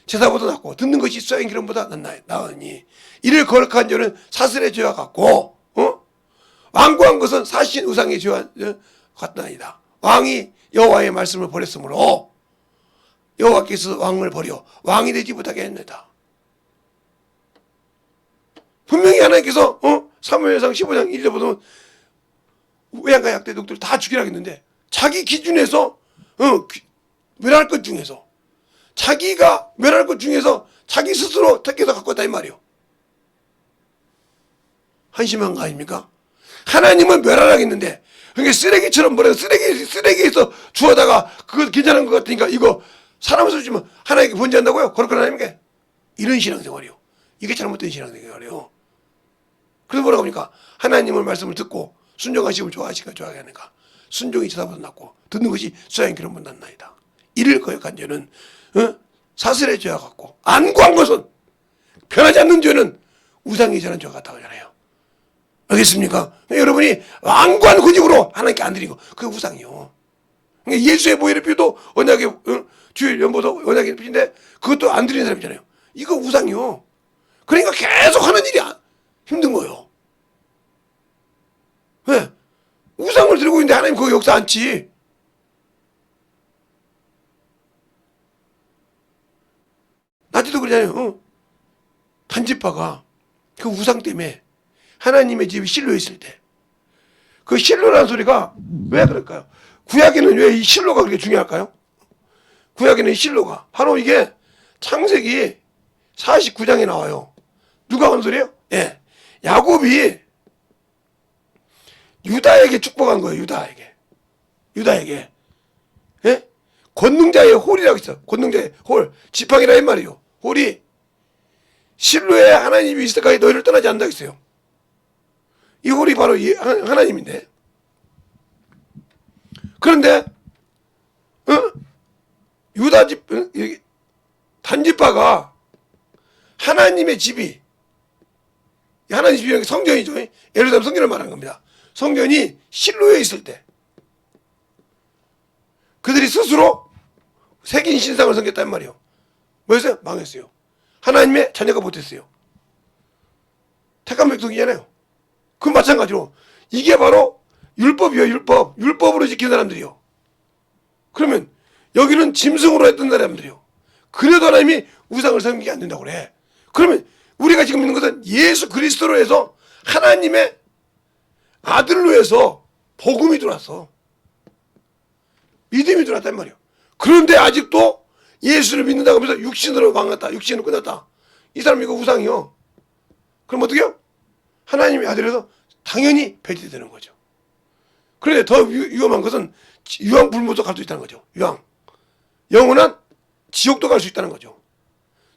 제사보다 낫고 듣는 것이 쏘인 기름보다 나으니 이를 거룩한 죄는 사슬의 죄와 같고 완고한 것은 사신 우상의 죄와 같나이다. 왕이 여호와의 말씀을 버렸으므로 여호와께서 왕을 버려 왕이 되지 못하게 했나이다. 분명히 하나님께서 사무엘상 15장 1절 보면 외양가 약대독들 다 죽이라고 했는데 자기 기준에서 멸할 것 중에서 자기가 멸할 것 중에서 자기 스스로 택해서 갖고 왔다 이 말이에요. 한심한 거 아닙니까? 하나님은 멸하라고 했는데 그게 쓰레기처럼 버려서 쓰레기에서 주워다가 그거 괜찮은 것 같으니까 이거 사람을 쓰지면 하나님께 번제한다고요? 거룩한 하나님께? 이런 신앙생활이요. 이게 잘못된 신앙생활이에요. 그래서 뭐라고 합니까? 하나님의 말씀을 듣고 순종하심을 좋아하게 하는가? 순종이 제사보다 낫고 듣는 것이 수양의 기름보다 낫나이다. 이를 거역한 죄는 사슬의 죄와 같고 안구한 것은 변하지 않는 죄는 우상이 절한 죄와 같다고 하잖아요. 알겠습니까? 여러분이 완고한 고집으로 하나님께 안 드리고 그게 우상이요. 예수의 보혈의 피도 언약의 주일 연보도 언약의 피인데 그것도 안 드리는 사람이잖아요. 이거 우상이요. 그러니까 계속 하는 일이 힘든 거예요. 왜? 우상을 들고 있는데 하나님 그거 역사 않지. 나한테도 그러잖아요. 단지파가 그 우상 때문에 하나님의 집이 실로에 있을 때 그 실로라는 소리가 왜 그럴까요? 구약에는 왜 이 실로가 그렇게 중요할까요? 구약에는 이 실로가 바로 이게 창세기 49장에 나와요. 누가 하는 소리예요? 예, 야곱이 유다에게 축복한 거예요. 유다에게. 예? 권능자의 홀이라고 있어. 권능자의 홀. 지팡이라 이 말이요. 홀이 실로에 하나님이 있을 때까지 너희를 떠나지 않는다 했어요. 이 홀이 바로 하나님인데. 그런데 유다 집 단지파가 하나님의 집이 하나님 집이 성전이죠. 예루살렘 성전을 말하는 겁니다. 성전이 실로에 있을 때 그들이 스스로 새긴 신상을 섬겼단 말이에요. 뭐였어요? 망했어요. 하나님의 자녀가 못했어요. 택한 백성이잖아요. 그 마찬가지로 이게 바로 율법이요. 율법으로 지킨 사람들이요. 그러면 여기는 짐승으로 했던 사람들이요. 그래도 하나님이 우상을 섬기게 안 된다고 그래. 그러면 우리가 지금 있는 것은 예수 그리스도로 해서 하나님의 아들로 해서 복음이 들어왔어. 믿음이 들어왔단 말이에요. 그런데 아직도 예수를 믿는다고 하면서 육신으로 망했다. 육신으로 끝났다. 이 사람 이거 우상이요. 그럼 어떻게 해요? 하나님의 아들에서 당연히 배제되는 거죠. 그런데 더 위험한 것은 유황 불못도 갈 수 있다는 거죠. 유황. 영원한 지옥도 갈 수 있다는 거죠.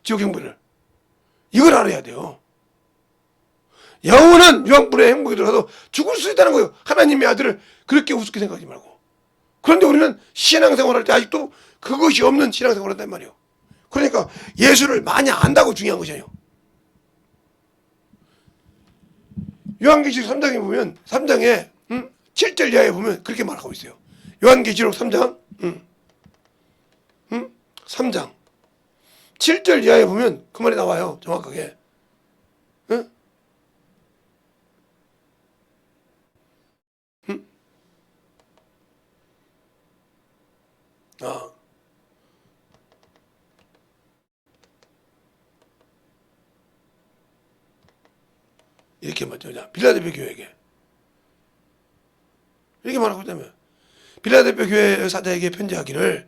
지옥 행복을. 이걸 알아야 돼요. 영원한 유황불의 행복에 들어가서 죽을 수 있다는 거예요. 하나님의 아들을 그렇게 우습게 생각하지 말고. 그런데 우리는 신앙생활할 때 아직도 그것이 없는 신앙생활을 한단 말이에요. 그러니까 예수를 많이 안다고 중요한 것이에요. 요한계시록 3장에 보면 3장에 7절 이하에 보면 그렇게 말하고 있어요. 요한계시록 3장 3장 7절 이하에 보면 그 말이 나와요. 정확하게. 응? 이렇게 말죠. 빌라델피아 교회에게 이렇게 말하고 있다면 빌라델피아 교회 사자에게 편지하기를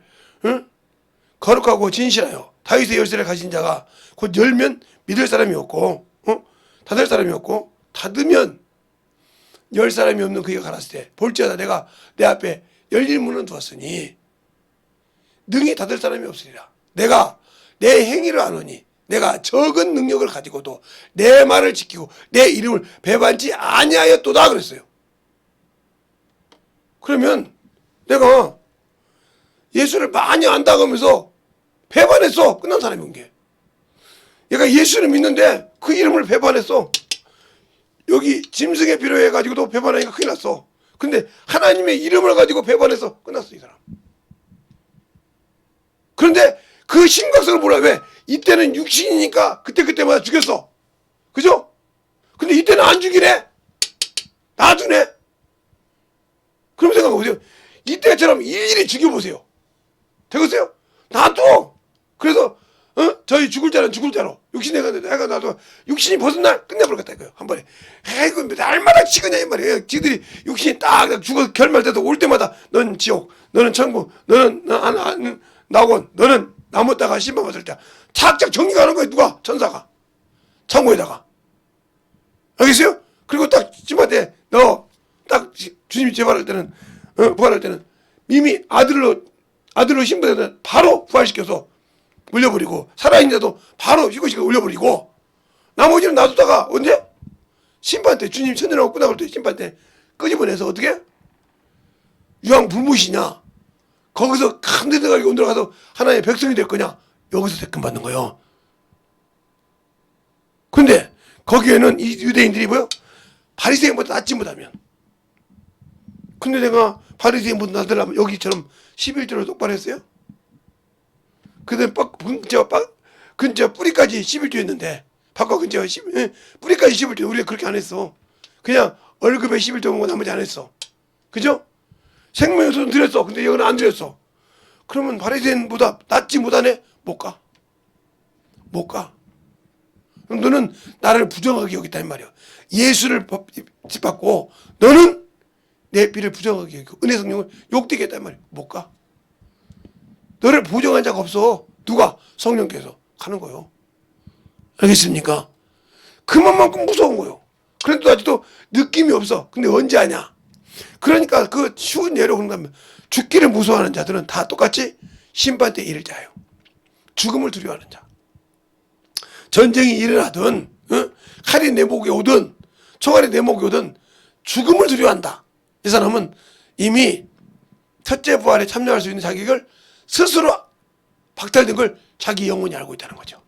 거룩하고 진실하여 다윗의 열쇠를 가진 자가 곧 열면 믿을 사람이 없고 닫을 사람이 없고 닫으면 열 사람이 없는 그에게 가랐을 때 볼지어다 내가 내 앞에 열릴 문은 두었으니 능히 닫을 사람이 없으리라. 내가 내 행위를 아노니 내가 적은 능력을 가지고도 내 말을 지키고 내 이름을 배반치 아니하였도다 그랬어요. 그러면 내가 예수를 많이 안다고 하면서 배반했어. 끝난 사람이 온 게. 얘가 예수를 믿는데 그 이름을 배반했어. 여기 짐승의 필요해 가지고도 배반하니까 큰일 났어. 근데 하나님의 이름을 가지고 배반해서 끝났어 이 사람. 그런데 그 심각성을 몰라. 왜? 이때는 육신이니까 그때마다 죽였어. 그죠? 근데 이때는 안 죽이네. 놔두네. 그럼 생각해보세요. 이때처럼 일일이 죽여보세요. 되겠어요? 놔둬. 그래서 저희 죽을 자는 죽을 자로 육신 내가 놔둬. 육신이 벗은 날 끝내버렸다 이거요. 한 번에. 아이고 날마다 치겠냐 이 말이에요. 지들이 육신이 딱 죽어 결말돼도 올 때마다 넌 지옥, 너는 천국, 너는 낙원, 너는 남았다가 신방받을 때 착착 정리가 하는 거예요. 누가? 천사가 창고에다가. 알겠어요? 그리고 딱 집한테 너 딱 주님이 재발할 때는 부활할 때는 이미 아들로 신부되는 바로 부활시켜서 올려버리고 살아있는데도 바로 시고시고 올려버리고 나머지는 놔두다가 언제? 심판 때 주님 천년하고 끝나갈 때 심판 때 끄집어내서 어떻게? 유황 불못이냐 거기서 감대들어가게 온들어가서 하나의 백성이 될 거냐 여기서 택금 받는 거예요. 근데 거기에는 이 유대인들이 뭐요? 바리새인보다 낫지 못하면 근데 내가 바리새인보다 낫으려면 여기처럼 11조를 똑바로 했어요? 그다음에 근처 뿌리까지 11조 했는데 바꿔 근처 뿌리까지 11조 우리가 그렇게 안 했어. 그냥 월급에 11조 먹고 나머지 안 했어. 그죠? 생명수는 드렸어. 근데 여기는 안 드렸어. 그러면 바리새인보다 낫지 못하네? 못 가. 그럼 너는 나를 부정하게 여겼단 말이야. 예수를 짓밟고 너는 내 피를 부정하게 여기고 은혜 성령을 욕되게 했단 말이야. 못 가. 너를 부정한 자가 없어. 누가? 성령께서 가는 거요. 알겠습니까? 그만큼 무서운 거예요. 그래도 아직도 느낌이 없어. 근데 언제 하냐? 그러니까 그 쉬운 예로 그런다면 죽기를 무서워하는 자들은 다 똑같이 심판 때 이를 자예요. 죽음을 두려워하는 자. 전쟁이 일어나든 칼이 내 목에 오든 총알이 내 목에 오든 죽음을 두려워한다. 이 사람은 이미 첫째 부활에 참여할 수 있는 자격을 스스로 박탈된 걸 자기 영혼이 알고 있다는 거죠.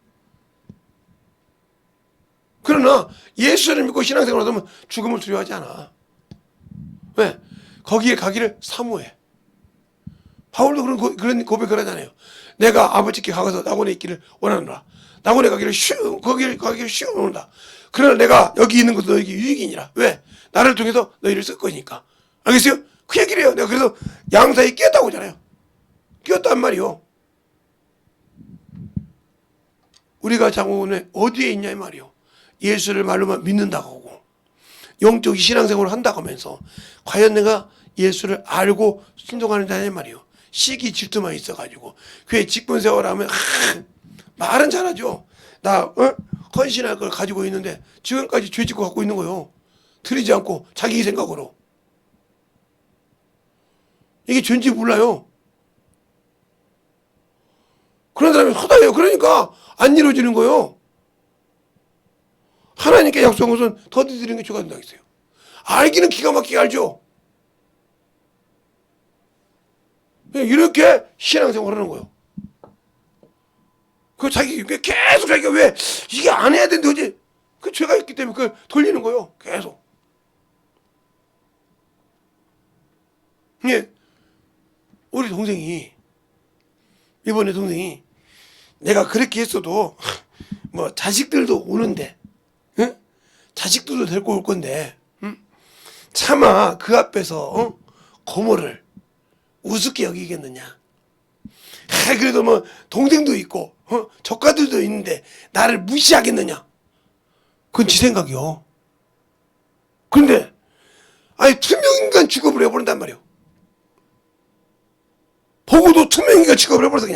그러나 예수를 믿고 신앙생활을 하면 죽음을 두려워하지 않아. 왜? 거기에 가기를 사모해. 바울도 그런 고백을 하잖아요. 내가 아버지께 가서 낙원에 있기를 원하노라. 낙원에 가기를 거기를 가기를 쉬운다. 그러나 내가 여기 있는 것도 너에게 유익이니라. 왜? 나를 통해서 너희를 쓸 거니까. 알겠어요? 그 얘기를 해요. 내가 그래서 양사에 끼었다고 하잖아요. 끼었단 말이요. 우리가 장원에 어디에 있냐 이 말이요. 예수를 말로만 믿는다고 하고 영적 신앙생활을 한다고 하면서 과연 내가 예수를 알고 순종하는 자냐 이 말이요. 시기 질투만 있어가지고 교회 직분생활 하면 말은 잘하죠. 나 헌신할 걸 가지고 있는데 지금까지 죄 짓고 갖고 있는 거요. 드리지 않고 자기 생각으로. 이게 죄인지 몰라요. 그런 사람이 허다해요. 그러니까 안 이루어지는 거예요. 하나님께 약속한 것은 더디드리는 게 죄가 된다고 했어요. 알기는 기가 막히게 알죠. 이렇게 신앙생활을 하는 거예요. 그 자기 계속 자기가 왜 이게 안 해야 되는데 어제 그 죄가 있기 때문에 그걸 돌리는 거예요. 계속. 예. 우리 동생이 이번에 동생이 내가 그렇게 했어도 뭐 자식들도 오는데 자식들도 데리고 올 건데 차마 그 앞에서 고모를 우습게 여기겠느냐. 그래도 뭐 동생도 있고 조카들도 있는데 나를 무시하겠느냐. 그건 지 생각이요. 그런데 아니 투명인간 취급을 해버린단 말이에요. 보고도 투명인간 취급을 해버려서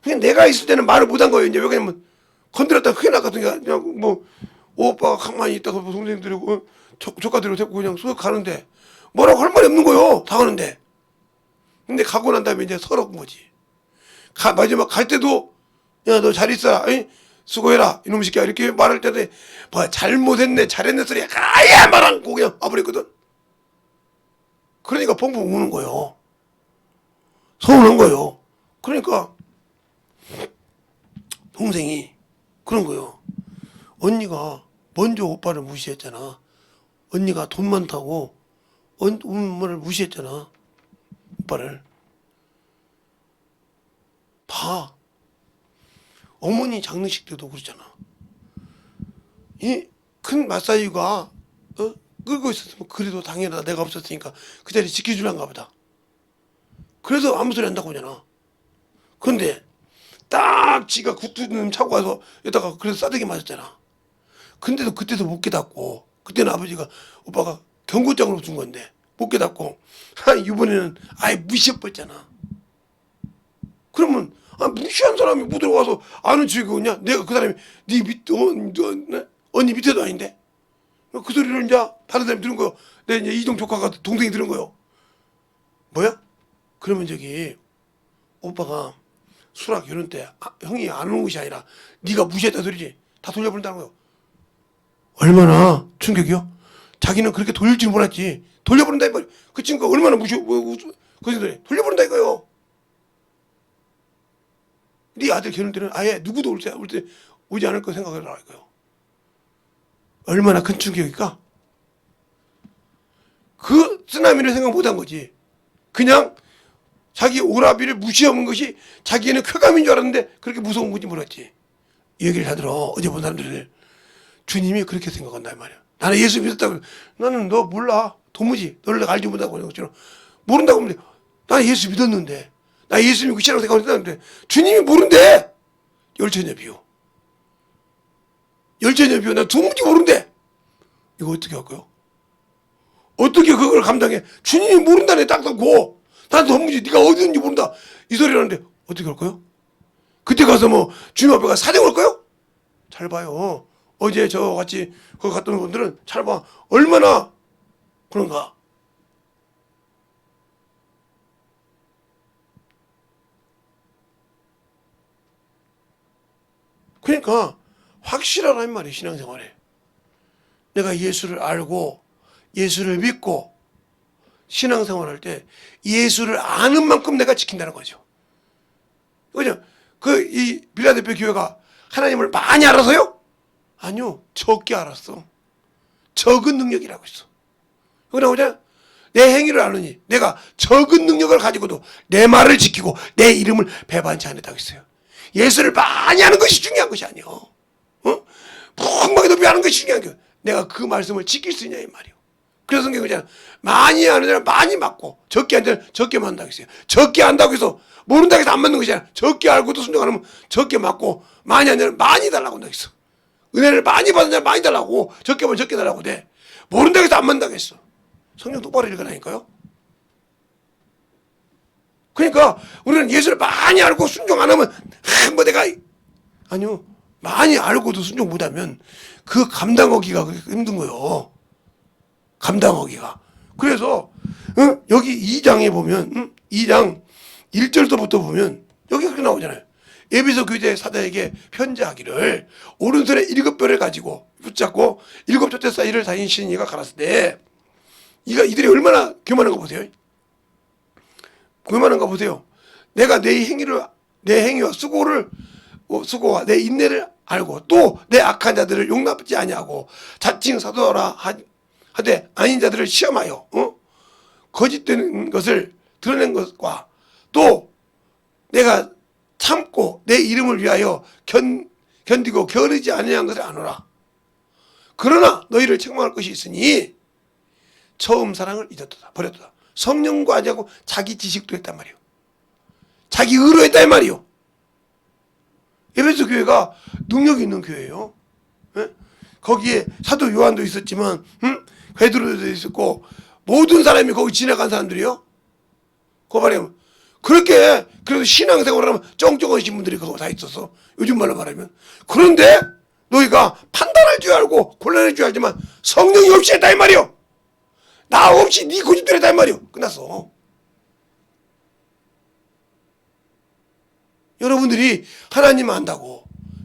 그냥 내가 있을 때는 말을 못한 거예요. 이제 왜냐면 건드렸다 큰일 났거든요. 그냥 뭐 오빠가 가만히 있다가 동생들이고 조카들이고 데리고 그냥 쑥 가는데 뭐라고 할 말이 없는 거예요. 다 가는데. 근데 가고 난 다음에 이제 서러운 거지. 마지막 갈 때도 야 너 잘 있어라. 수고해라. 이놈 새끼야. 이렇게 말할 때도 뭐 잘못했네 잘했네 소리 아예 말 않고 그냥 와버렸거든. 그러니까 펑펑 우는 거예요. 서운한 거예요. 그러니까 동생이 그런 거예요. 언니가 먼저 오빠를 무시했잖아. 언니가 돈 많다고 엄마를 무시했잖아. 오빠를. 봐. 어머니 장례식 때도 그러잖아. 이 큰 마사유가 끌고 있었으면 그래도 당연하다. 내가 없었으니까 그 자리 지켜주려는가 보다. 그래서 아무 소리 한다고 하잖아. 그런데 딱 지가 구두는 차고 와서 여기다가 그래서 싸대기 맞았잖아. 근데도 그때도 못 깨닫고 그때는 아버지가 오빠가 경고장으로 준 건데 못 깨닫고 이번에는 아예 무시해버렸잖아. 그러면 무시한 사람이 못 들어가서 아는 척이고 그냥 내가 그 사람이 언니 밑에도 아닌데 그 소리를 이제 다른 사람이 들은 거요. 내 이제 이종 조카가 동생이 들은 거요. 뭐야? 그러면 저기 오빠가 수락 이런 때 형이 안 오는 것이 아니라 네가 무시했다 소리지. 다 돌려버린다는 거요. 얼마나 충격이요? 자기는 그렇게 돌릴 줄 몰랐지. 돌려버린다 이거. 그 친구가 얼마나 그래 돌려버린다 이거요. 네 아들 결혼 때는 아예 누구도 올 때 오지 않을 거 생각해라 이거요. 얼마나 큰 충격일까? 그 쓰나미를 생각 못한 거지. 그냥 자기 오라비를 무시하는 것이 자기는 쾌감인 줄 알았는데 그렇게 무서운 건지 몰랐지. 이 얘기를 다 들어. 어제 본 사람들을. 주님이 그렇게 생각한다 이 말이야. 나는 예수 믿었다고. 나는 너 몰라. 도무지. 너를 내가 알지 못하고 모른다고 하면 나는 예수 믿었는데. 나 예수 믿고 신앙생활 했다는데 주님이 모른대. 열처녀비요. 열처녀비요. 나 도무지 모른대. 이거 어떻게 할까요? 어떻게 그걸 감당해? 주님이 모른다네 딱 놓고. 난 도무지 네가 어디든지 모른다. 이 소리를 하는데 어떻게 할까요? 그때 가서 뭐 주님 앞에 가서 사정 할까요? 잘 봐요. 어제 저 같이 거기 갔던 분들은 잘 봐. 얼마나 그런가. 그러니까 확실하란 말이에요. 신앙생활에. 내가 예수를 알고 예수를 믿고 신앙생활할 때 예수를 아는 만큼 내가 지킨다는 거죠. 그죠? 이 빌라델피아 교회가 하나님을 많이 알아서요? 아니요. 적게 알았어. 적은 능력이라고 있어. 그거 나오잖아. 내 행위를 아느니 내가 적은 능력을 가지고도 내 말을 지키고 내 이름을 배반치 않았다고 했어요. 예수를 많이 아는 것이 중요한 것이 아니요. 풍성하게 높이 아는 것이 중요한 게 내가 그 말씀을 지킬 수 있냐 이 말이요. 그래서 성경에 그냥 많이 아는 자는 많이 맞고 적게 아는 자는 적게 만다고 했어요. 적게 안다고 해서 모른다고 해서 안 맞는 것이 아니라 적게 알고도 순종 안 하면 적게 맞고 많이 아는 자는 많이 달라고 한다고 했어. 은혜를 많이 받은 자는 많이 달라고 적게 하면 적게 달라고 돼. 모른다고 해서 안 맞는다고 했어. 성경 똑바로 읽으라니까요. 그러니까 우리는 예수를 많이 알고 순종 안 하면 뭐 내가 아니요. 많이 알고도 순종 못하면 그 감당하기가 힘든 거예요. 감당하기가. 그래서 여기 2장에 보면 2장 1절부터 보면 여기 그렇게 나오잖아요. 에베소 교회 사도에게 편지하기를 오른손에 7뼈를 가지고 붙잡고 7촛대 사이를 다니시는 이가 가랐을 때 이들이 얼마나 교만한가 보세요. 교만한가 보세요. 내가 내 행위와 수고와 내 인내를 알고 또 내 악한 자들을 용납하지 아니하고 자칭 사도라 하되 아닌 자들을 시험하여 거짓되는 것을 드러낸 것과 또 내가 참고 내 이름을 위하여 견디고 게으르지 아니한 것을 아노라. 그러나 너희를 책망할 것이 있으니 처음 사랑을 잊었도다 버렸도다. 성령과 아니하고 자기 지식도 했단 말이요. 자기 의로 했다 이 말이요. 에베소 교회가 능력이 있는 교회예요. 예? 거기에 사도 요한도 있었지만 베드로도 있었고 모든 사람이 거기 지나간 사람들이요. 그 말이면 그렇게 그래도 신앙생활을 하면 쩡쩡하신 분들이 거기 다 있었어. 요즘 말로 말하면. 그런데 너희가 판단할 줄 알고 곤란할 줄 알지만 성령이 없이 했다 이 말이요. 나 없이 네 고집대로 했다 이 말이요. 끝났어. 여러분들이 하나님 안다고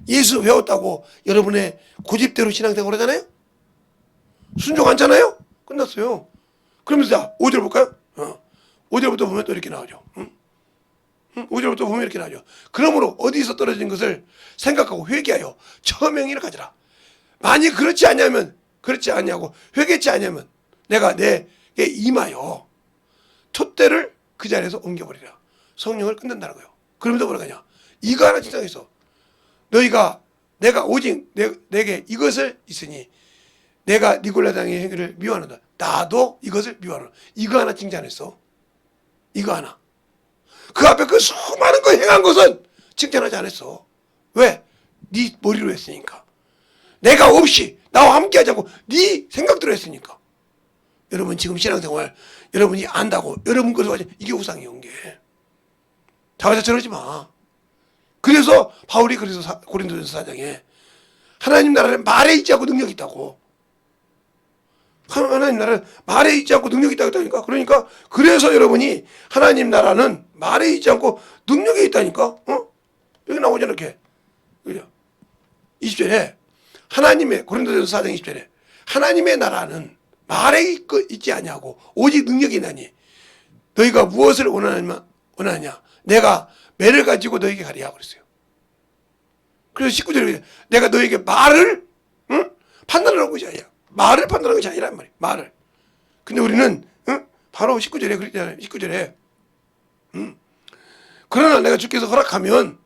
예수 배웠다고 여러분의 고집대로 신앙생활 하잖아요. 순종 않잖아요. 끝났어요. 그러면서 자 5절 볼까요? 5절부터 보면 또 이렇게 나오죠. 5절부터 보면 이렇게 나오죠. 그러므로 어디서 떨어진 것을 생각하고 회개하여 처명의를 가지라. 만약 그렇지 않냐고 회개치 않냐면 내가 내게 임하여 촛대를 그 자리에서 옮겨버리라. 성령을 끝낸다는 거예요. 그러면서 뭐라 하냐. 이거 하나 칭찬했어. 내가 오직 내게 이것을 있으니 내가 니골라당의 행위를 미워한다. 나도 이것을 미워하노라. 이거 하나 칭찬했어. 이거 하나. 그 앞에 그 수많은 거 행한 것은 칭찬하지 않았어. 왜? 네 머리로 했으니까. 내가 없이 나와 함께 하자고 네 생각대로 했으니까. 여러분 지금 신앙생활 여러분이 안다고 여러분 것을 가지고 이게 우상이온 게. 자기서 저러지 마. 그래서 바울이 그래서 고린도전서 4장에 하나님 나라는 말에 있지 않고 능력이 있다고. 하나님 나라는 말에 있지 않고 능력이 있다고 했다니까. 그러니까 그래서 여러분이 하나님 나라는 말에 있지 않고 능력이 있다니까. 여기 나오잖아 이렇게. 그죠? 20절에 하나님의 고린도전서 4장 20절에 하나님의 나라는 말에 있지 아니하고 오직 능력이 있나니 너희가 무엇을 원하냐 내가 매를 가지고 너에게 가리라 그랬어요. 그래서 19절에 내가 너에게 말을 판단하는 것이 아니야. 말을 판단하는 것이 아니란 말이야. 말을. 근데 우리는 바로 19절에 그랬잖아요. 19절에 그러나 내가 주께서 허락하면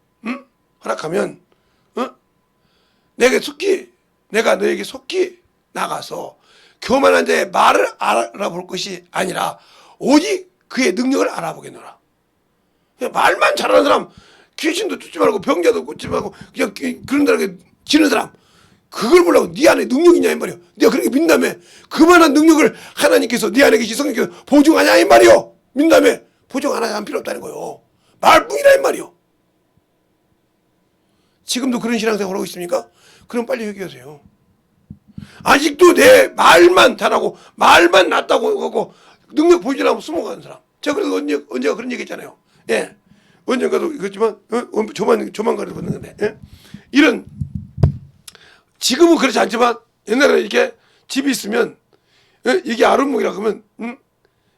내가 너에게 속히 나가서 교만한 자의 말을 알아볼 것이 아니라 오직 그의 능력을 알아보겠노라. 말만 잘하는 사람, 귀신도 쫓지 말고 병자도 쫓지 말고 그냥 그런 사람에게 지는 사람, 그걸 보려고 네 안에 능력이 있냐 이 말이요. 네가 그렇게 믿다며 그만한 능력을 하나님께서 네 안에 계신 성령께서 보증하냐 이 말이요. 믿다며 보증 안 하면 필요 없다는 거요. 말뿐이라 이 말이요. 지금도 그런 신앙생활 하고 있습니까? 그럼 빨리 회개하세요. 아직도 내 말만 잘하고 말만 낫다고 하고 능력 보이지 않고 숨어가는 사람. 제가 그래서 언제가 그런 얘기 했잖아요. 예. 언젠가도 그렇지만 조만간에 받는 건데, 예? 이런, 지금은 그렇지 않지만 옛날에 이렇게 집이 있으면, 예? 이게 아랫목이라 그러면,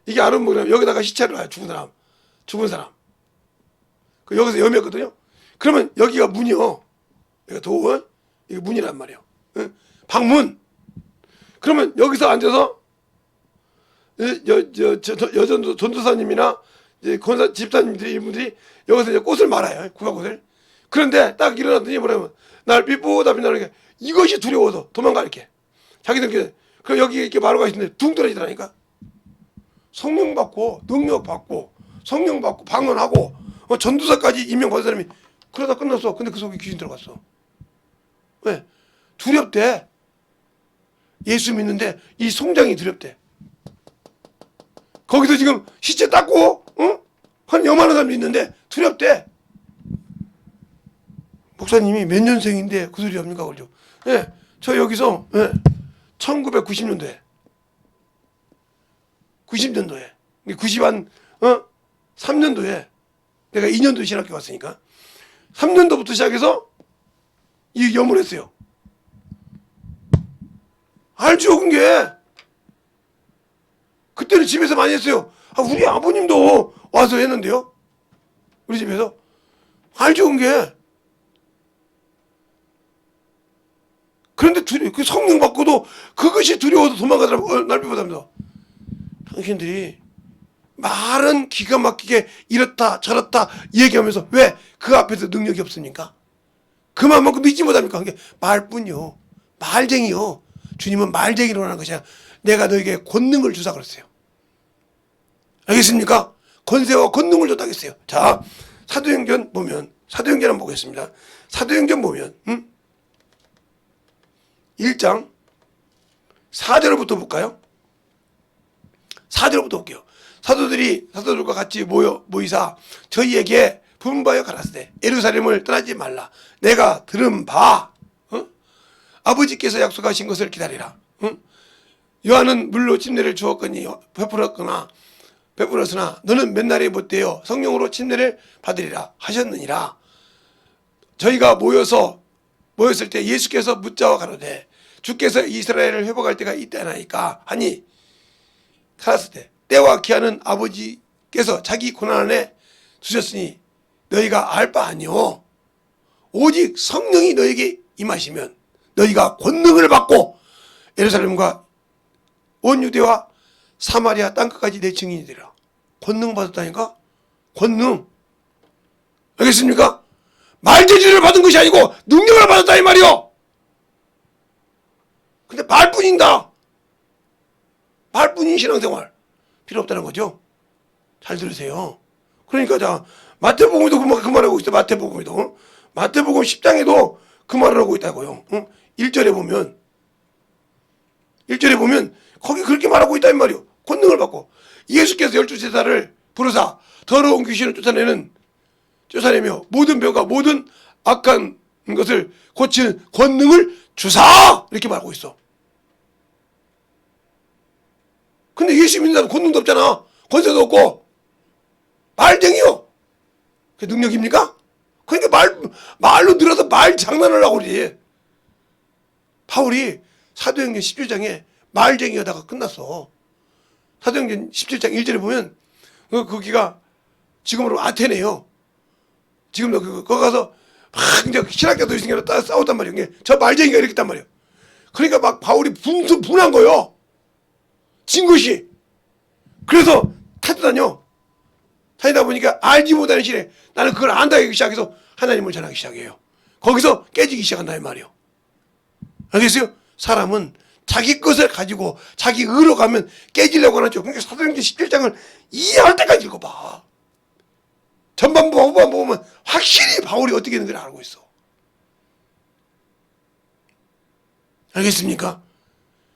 이게 아랫목이라면 여기다가 시체를 놔요. 죽은 사람. 그 여기서 염했거든요. 그러면 여기가 문이요. 여기가 도원, 이게 문이란 말이에요. 예? 방문. 그러면 여기서 앉아서 전도사님이나 권사 집사님들이 이분들이 여기서 이제 꽃을 말아요. 국화꽃을. 그런데 딱 일어났더니 뭐냐면 날 빛보다 빛나는 게 이것이 두려워서 도망가 이렇게. 자기들끼리. 그럼 여기 이렇게 마루가 있는데 둥 떨어지더라니까. 성령 받고 능력 받고 성령 받고 방언하고 전도사까지 임명받은 사람이 그러다 끝났어. 근데 그 속에 귀신 들어갔어. 왜? 두렵대. 예수 믿는데 이 송장이 두렵대. 거기서 지금 시체 닦고 한 여만한 사람이 있는데 두렵대. 목사님이 몇 년생인데 그 소리 합니까? 그러죠. 예, 저 여기서 1990년도에 90년도에 3년도에 내가 2년도에 신학교 왔으니까 3년도부터 시작해서 이 염을 했어요. 알죠, 그게. 그때는 집에서 많이 했어요. 우리 아버님도 와서 했는데요. 우리 집에서. 알죠, 그게. 그런데 그 성령 받고도 그것이 두려워서 도망가더라고. 날비보다면서. 당신들이 말은 기가 막히게 이렇다 저렇다 얘기하면서 왜 그 앞에서 능력이 없습니까? 그만큼 믿지 못합니까? 그게 말뿐이요. 말쟁이요. 주님은 말쟁이로 하는 것이야. 내가 너에게 권능을 주사 그랬어요. 알겠습니까? 권세와 권능을 줬다 했어요. 자, 사도행전 보면, 사도행전 한번 보겠습니다. 사도행전 보면 1장 4절부터 볼까요? 4절부터 볼게요. 사도들과 같이 모이사 저희에게 분바여 가라사대 예루살렘을 떠나지 말라. 내가 들은 바 아버지께서 약속하신 것을 기다리라. 요한은 물로 침례를 주었거니 베풀었으나 너는 몇 날에 못되어 성령으로 침례를 받으리라 하셨느니라. 저희가 모였을 때 예수께서 묻자와 가로되 주께서 이스라엘을 회복할 때가 있다나이까 하니 가라사 때와 기한은 아버지께서 자기 고난 안에 두셨으니 너희가 알 바 아니오. 오직 성령이 너에게 임하시면 너희가 권능을 받고 예루살렘과 온 유대와 사마리아 땅끝까지 내 증인이 되리라. 권능 받았다니까? 권능. 알겠습니까? 말재주를 받은 것이 아니고 능력을 받았다 이 말이요. 근데 말뿐인다. 말뿐인 신앙생활 필요 없다는 거죠. 잘 들으세요. 그러니까 자 마태복음에도 그 말하고 있어. 마태복음에도 10장에도 그 말을 하고 있다고요. 1절에 보면 거기 그렇게 말하고 있다 이 말이요. 권능을 받고 예수께서 12제자를 부르사 더러운 귀신을 쫓아내며 모든 병과 모든 악한 것을 고치는 권능을 주사 이렇게 말하고 있어. 근데 예수 믿는 사람 권능도 없잖아. 권세도 없고 말쟁이요. 그게 능력입니까? 그러니까 말로 늘어서 말 장난을 하고 그러지. 바울이 사도행전 17장에 말쟁이하다가 끝났어. 사도행전 17장 1절에 보면 거기가 지금으로 아테네요. 지금도 거기 가서 막 이제 신학자도 있으니까 싸웠단 말이에요. 저 말쟁이가 이렇게 했단 말이에요. 그러니까 막 바울이 분한 거예요. 진 것이. 그래서 다니다 보니까 알지 못하는 시에 나는 그걸 안다 하기 시작해서 하나님을 전하기 시작해요. 거기서 깨지기 시작한다 이 말이에요. 알겠어요? 사람은 자기 것을 가지고 자기 의로 가면 깨지려고 하죠. 그러니까 사도행전 17장을 이해할 때까지 읽어봐. 전반부 후반부 보면 확실히 바울이 어떻게 되는지를 알고 있어. 알겠습니까?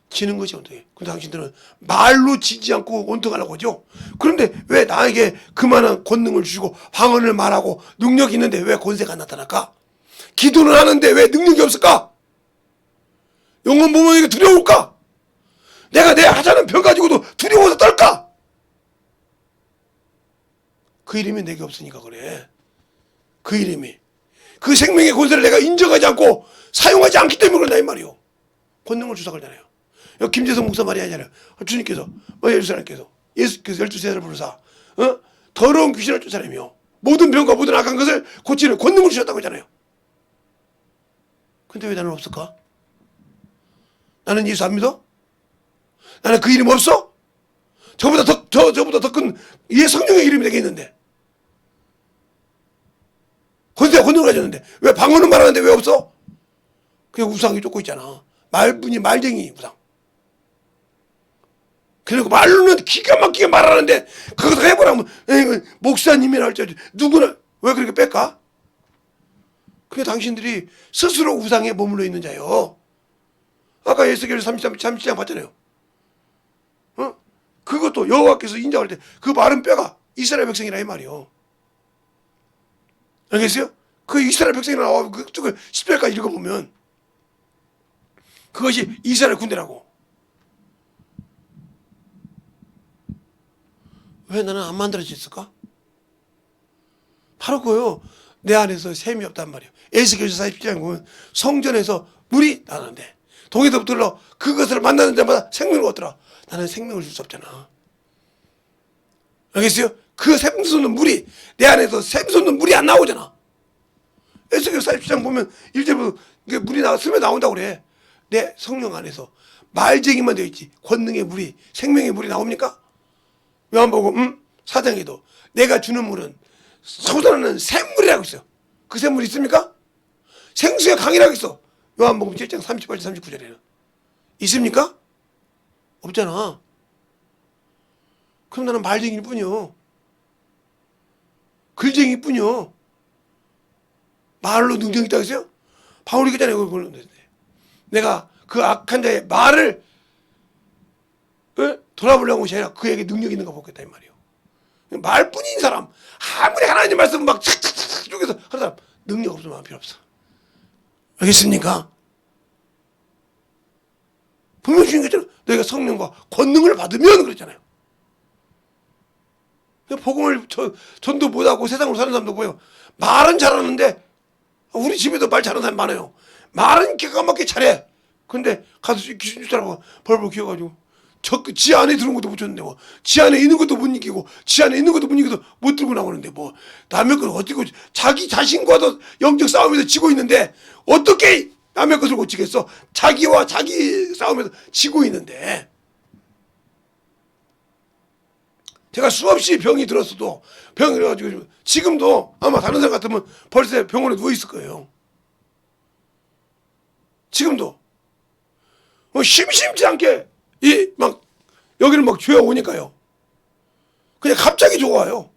지는 것이 원통이에요. 근데 당신들은 말로 지지 않고 원통하려고 하죠. 그런데 왜 나에게 그만한 권능을 주시고 방언을 말하고 능력이 있는데 왜 권세가 나타날까? 기도는 하는데 왜 능력이 없을까? 영혼 보면 이게 두려울까? 내가 내 하찮은 병 가지고도 두려워서 떨까? 그 이름이 내게 없으니까 그래. 그 이름이. 그 생명의 권세를 내가 인정하지 않고 사용하지 않기 때문에 그런다 이 말이요. 권능을 주사 그러잖아요. 여기 김재성 목사 말이 아니잖아요. 주님께서 예루살렘께서 예수께서 12세를 부르사 더러운 귀신을 쫓아내며 모든 병과 모든 악한 것을 고치는 권능을 주셨다고 했잖아요. 근데 왜 나는 없을까? 나는 예수 안 믿어? 나는 그 이름 없어? 저보다 더 큰 예 성령의 이름이 내게 있는데 권세와 권능을 가졌는데 왜 방언은 말하는데 왜 없어? 그게 우상이 쫓고 있잖아. 말쟁이 우상. 그리고 말로는 기가 막히게 말하는데 그것도 해보라면 목사님이나 할지 누구나 왜 그렇게 뺄까? 그게 당신들이 스스로 우상에 머물러 있는 자요. 아까 에스겔 33장 봤잖아요. 그것도 여호와께서 인정할 때 그 마른 뼈가 이스라엘 백성이라 이 말이요. 알겠어요? 그 이스라엘 백성이라 나와 그쪽을 10절까지 읽어보면 그것이 이스라엘 군대라고. 왜 나는 안 만들어졌을까? 바로 그거요. 내 안에서 셈이 없단 말이에요. 에스겔서 47장 보면 성전에서 물이 나는데 동에서 들러 그것을 만나는 데마다 생명을 얻더라. 나는 생명을 줄 수 없잖아. 알겠어요? 그 샘솟는 물이 내 안에서 샘솟는 물이 안 나오잖아. 에스겔 47장 보면 1절부터 물이 스며 나온다고 그래. 내 성령 안에서 말쟁이만 되어 있지 권능의 물이 생명의 물이 나옵니까? 요한복음 4장에도 내가 주는 물은 솟아나는 샘물이라고 있어요. 그 샘물이 있습니까? 생수의 강이라고 있어. 요한복음 7장 38절 39절에는 있습니까? 없잖아. 그럼 나는 말쟁이일 뿐이요. 글쟁이일 뿐이요. 말로 능력이 있다고 했어요? 바울이 그잖아요. 내가 그 악한 자의 말을 돌아보려고 것이 아니라 그에게 능력이 있는가 보겠다 이 말이에요. 말뿐인 사람 아무리 하나님 말씀 막 착착착 쪼개서 하는 사람 능력 없으면 필요 없어. 알겠습니까? 분명히 주신 것처럼 너희가 성령과 권능을 받으면 그랬잖아요. 복음을 전도 못하고 세상으로 사는 사람도 보여요. 말은 잘하는데 우리 집에도 말 잘하는 사람 많아요. 말은 기가 막히게 잘해. 근데 가서 귀신 쫓아라고 벌벌 기어가지고 지 안에 들어온 것도 못 줬는데 뭐 지 안에 있는 것도 못 이기고 지 안에 있는 것도 못 이기고 못 들고 나오는데 뭐 남의 걸 어떻게 자기 자신과도 영적 싸움에서 지고 있는데 어떻게 남의 것을 고치겠어? 자기와 자기 싸움에서 지고 있는데 제가 수없이 병이 들었어도 병이 들어가지고 지금도 아마 다른 사람 같으면 벌써 병원에 누워 있을 거예요. 지금도 심심치 않게 막 여기를 막 죄가 오니까요. 그냥 갑자기 좋아요.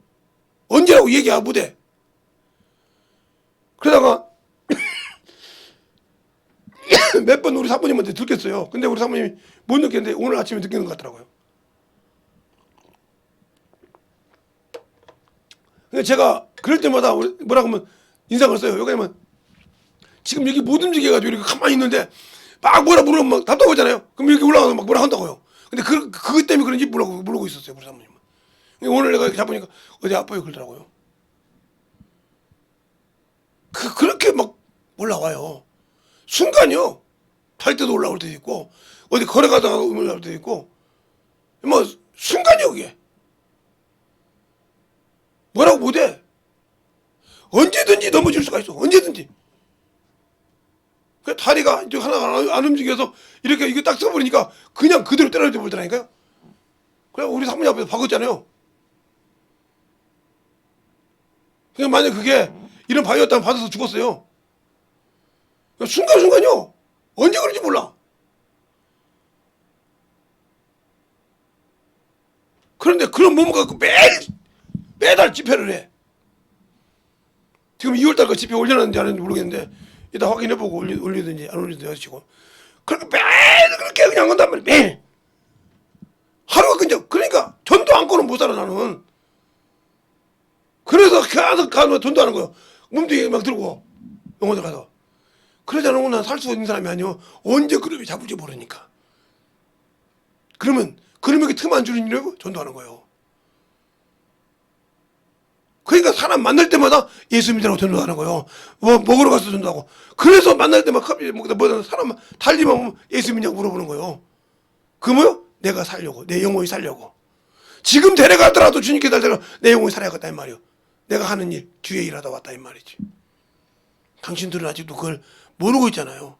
언제라고 얘기 안 못해. 그러다가 몇 번 우리 사모님한테 듣겠어요. 근데 우리 사모님이 못 느꼈는데 오늘 아침에 느끼는 것 같더라고요. 근데 제가 그럴 때마다 뭐라고 하면 인상을 써요. 여기 하면 지금 여기 못 움직여가지고 이렇게 가만히 있는데 막 뭐라 물으면 막 답답하잖아요. 그럼 이렇게 올라가서 막 뭐라 한다고요. 근데 그것 때문에 그런지 모르고 있었어요. 우리 사모님은. 오늘 내가 잡으니까 어디 아파요 그러더라고요. 그렇게 막 올라와요. 순간이요. 탈 때도 올라올 때도 있고 어디 걸어가다가 올라올 때도 있고 뭐 순간이요 그게. 뭐라고 못해. 언제든지 넘어질 수가 있어. 언제든지. 그 다리가 이제 하나 안 움직여서 이렇게 이거 딱 써버리니까 그냥 그대로 때려져 버리더라니까요. 그래 우리 사모님 앞에서 박았잖아요. 그냥 만약 그게 이런 바위였다면 받아서 죽었어요. 순간순간요. 언제 그런지 몰라. 그런데 그런 몸을 갖고 매달 집회를 해. 지금 2월달 그 집회 올려놨는지 안 했는지 모르겠는데 이따 확인해보고 올리든지 안 올리든지 하시고 그렇게 매일 그렇게 그냥 한단 말이야. 매일 하루가 그냥 그러니까 전도 안고는 못 살아 나는. 그래서 계속 가면 전도하는 거예요. 몸뚱이 막 들고 영혼들 가서 그러지 않으면 난 살 수 있는 사람이 아니요. 언제 그룹이 잡을지 모르니까. 그러면 그놈에게 틈 안 주는 일이라고 전도하는 거예요. 그러니까 사람 만날 때마다 예수 믿으라고 전도하는 거예요. 뭐 먹으러 가서 전도하고. 그래서 만날 때마다 커피 먹다 뭐 사람 달리만 보면 예수 믿냐고 물어보는 거예요. 그 뭐요? 내가 살려고, 내 영혼이 살려고. 지금 데려가더라도 주님께 달려가 내 영혼이 살아야겠다 이 말이요. 내가 하는 일, 주의 일하다 왔다 이 말이지. 당신들은 아직도 그걸 모르고 있잖아요.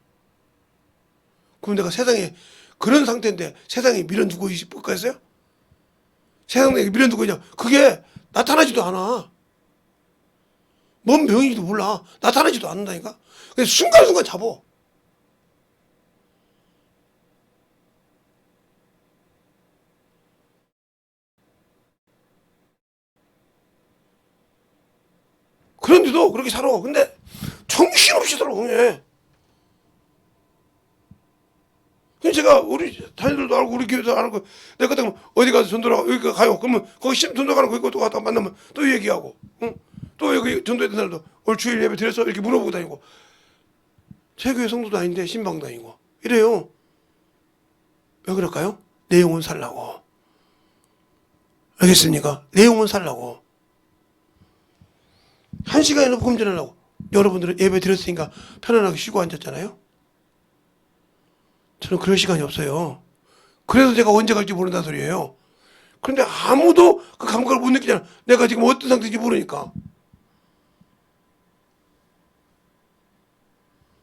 그럼 내가 세상에 그런 상태인데 세상에 밀어두고 있겠어요? 세상에 밀어두고 있냐? 그게 나타나지도 않아. 뭔 병인지도 몰라. 나타나지도 않는다니까. 그래서 순간순간 잡어. 그런데도 그렇게 살아. 근데 정신없이 살아. 그냥. 그래서 제가 우리 자녀들도 알고 우리 교회도 알고 내가 그때 어디 가서 전도를 하고 여기 가요. 그러면 거기 전도 가는 거기 또 가다 만나면 또 얘기하고, 응? 또 여기 전도했던 사람도 오늘 주일 예배 드렸어 이렇게 물어보고 다니고, 제 교회 성도도 아닌데 신방 다니고 이래요. 왜 그럴까요? 내 영혼 살라고. 알겠습니까? 내 영혼 살라고. 한 시간이나 복음 전하려고. 여러분들은 예배 드렸으니까 편안하게 쉬고 앉았잖아요. 저는 그럴 시간이 없어요. 그래서 제가 언제 갈지 모른다는 소리예요. 그런데 아무도 그 감각을 못 느끼잖아. 내가 지금 어떤 상태인지 모르니까.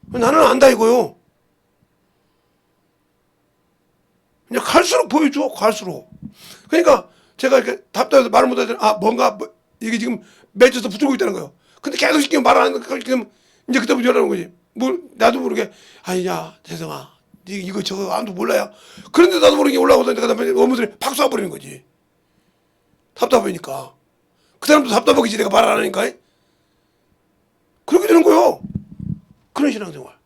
나는 안다 이거요. 그냥 갈수록 보여줘. 갈수록. 그러니까 제가 이렇게 답답해서 말을 못하잖아. 아 뭔가 이게 지금 맺혀서 붙들고 있다는 거예요. 근데 계속 시키면 말 안 하니까 이제 그때부터 열하는 거지. 뭐 나도 모르게 아니야 재성아 이거 저거 아무도 몰라요. 그런데 나도 모르게 올라오던데 그다음에 어머니들이 박수 와버리는 거지. 답답하니까. 그 사람도 답답하겠지 내가 말 안 하니까. 그렇게 되는 거요. 그런 신앙생활.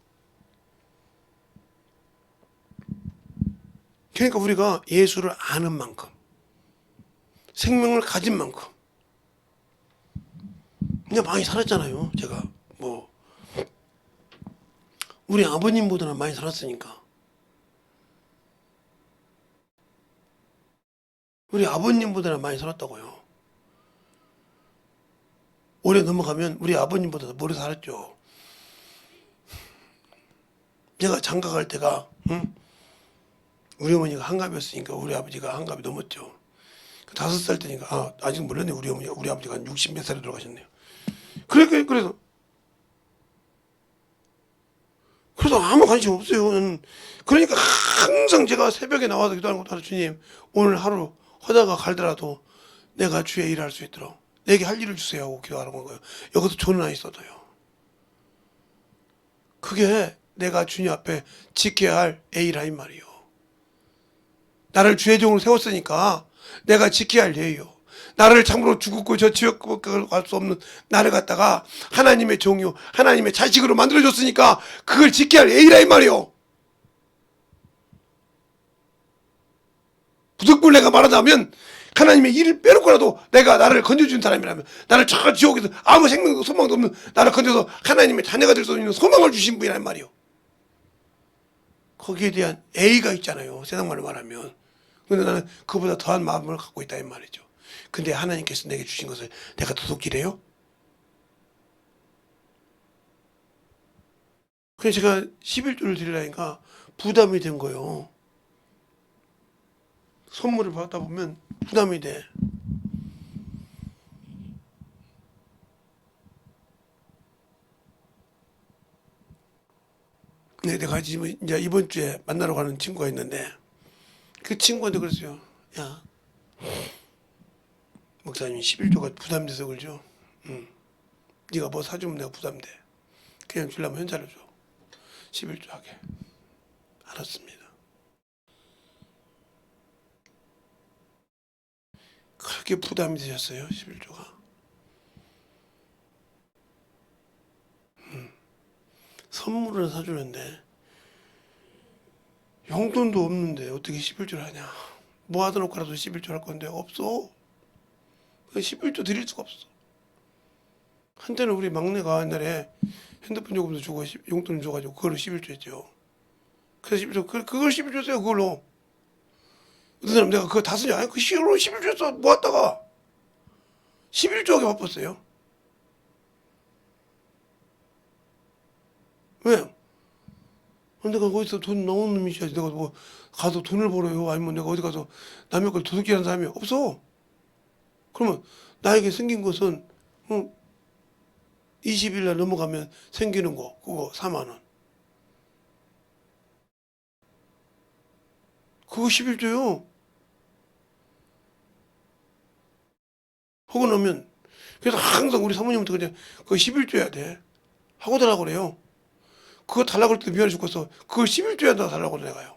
그러니까 우리가 예수를 아는 만큼, 생명을 가진 만큼, 그냥 많이 살았잖아요. 제가 뭐 우리 아버님보다는 많이 살았으니까. 우리 아버님보다는 많이 살았다고요. 올해 넘어가면 우리 아버님보다 더 오래 살았죠. 제가 장가 갈 때가 우리 어머니가 한갑이었으니까 우리 아버지가 한갑이 넘었죠. 5살 때니까 아직 몰랐네. 우리 어머니 우리 아버지가 한 60 몇 살에 돌아가셨네요. 그래서 아무 관심 없어요. 그러니까 항상 제가 새벽에 나와서 기도하는 것도 주님 오늘 하루 허다가 갈더라도 내가 주의 일을 할 수 있도록 내게 할 일을 주세요 하고 기도하는 거예요. 여기서 돈은 안 있어도요. 그게 내가 주님 앞에 지켜야 할 A라인 말이요. 나를 주의 종으로 세웠으니까 내가 지켜야 할 예요. 나를 참으로 죽었고 저 지옥 갈 수 없는 나를 갖다가 하나님의 종이요 하나님의 자식으로 만들어줬으니까 그걸 지켜야 할 A라인 말이요. 부득불 내가 말하자면 하나님의 일을 빼놓고라도 내가 나를 건져준 사람이라면 나를 저 지옥에서 아무 생명도 소망도 없는 나를 건져서 하나님의 자녀가 될 수 있는 소망을 주신 분이란 말이요. 거기에 대한 A가 있잖아요. 세상 말로 말하면. 근데 나는 그보다 더한 마음을 갖고 있다 이 말이죠. 근데 하나님께서 내게 주신 것을 내가 도둑질해요? 그래서 제가 11조를 드리려니까 부담이 된 거예요. 선물을 받다 보면 부담이 돼. 네, 내가 지금 이제 이번 주에 만나러 가는 친구가 있는데 그 친구한테 그랬어요. 야, 목사님 11조가 부담돼서 그러죠. 네가 뭐 사주면 내가 부담돼. 그냥 주려면 현찰로 줘. 11조 하게. 알았습니다. 그렇게 부담이 되셨어요, 11조가. 선물을 사주는데 용돈도 없는데 어떻게 11조를 하냐. 모아다 놓고라도 11조 할 건데 없어. 11조 드릴 수가 없어. 한때는 우리 막내가 옛날에 핸드폰 요금도 주고 용돈 줘가지고 그걸로 11조 했죠. 그래서 11조 그걸 11조 했어요. 그걸로. 어떤 사람 내가 그거 다 쓰냐? 아니 그 11조 했어. 모았다가 11조 하게 바빴어요. 왜? 내가 어디서 돈 나오는 놈이셔야지. 내가 뭐 가서 돈을 벌어요. 아니면 내가 어디 가서 남의 걸 도둑질하는 사람이 없어. 그러면 나에게 생긴 것은 20일 날 넘어가면 생기는 거 그거 4만 원. 그거 11조요. 하고 나면 그래서 항상 우리 사모님한테 그냥 그거 11조야 돼. 하고 달라고 그래요. 그거 달라고 할 때 미안해 죽겠어. 그걸 11조야 달라고 그래 내가요.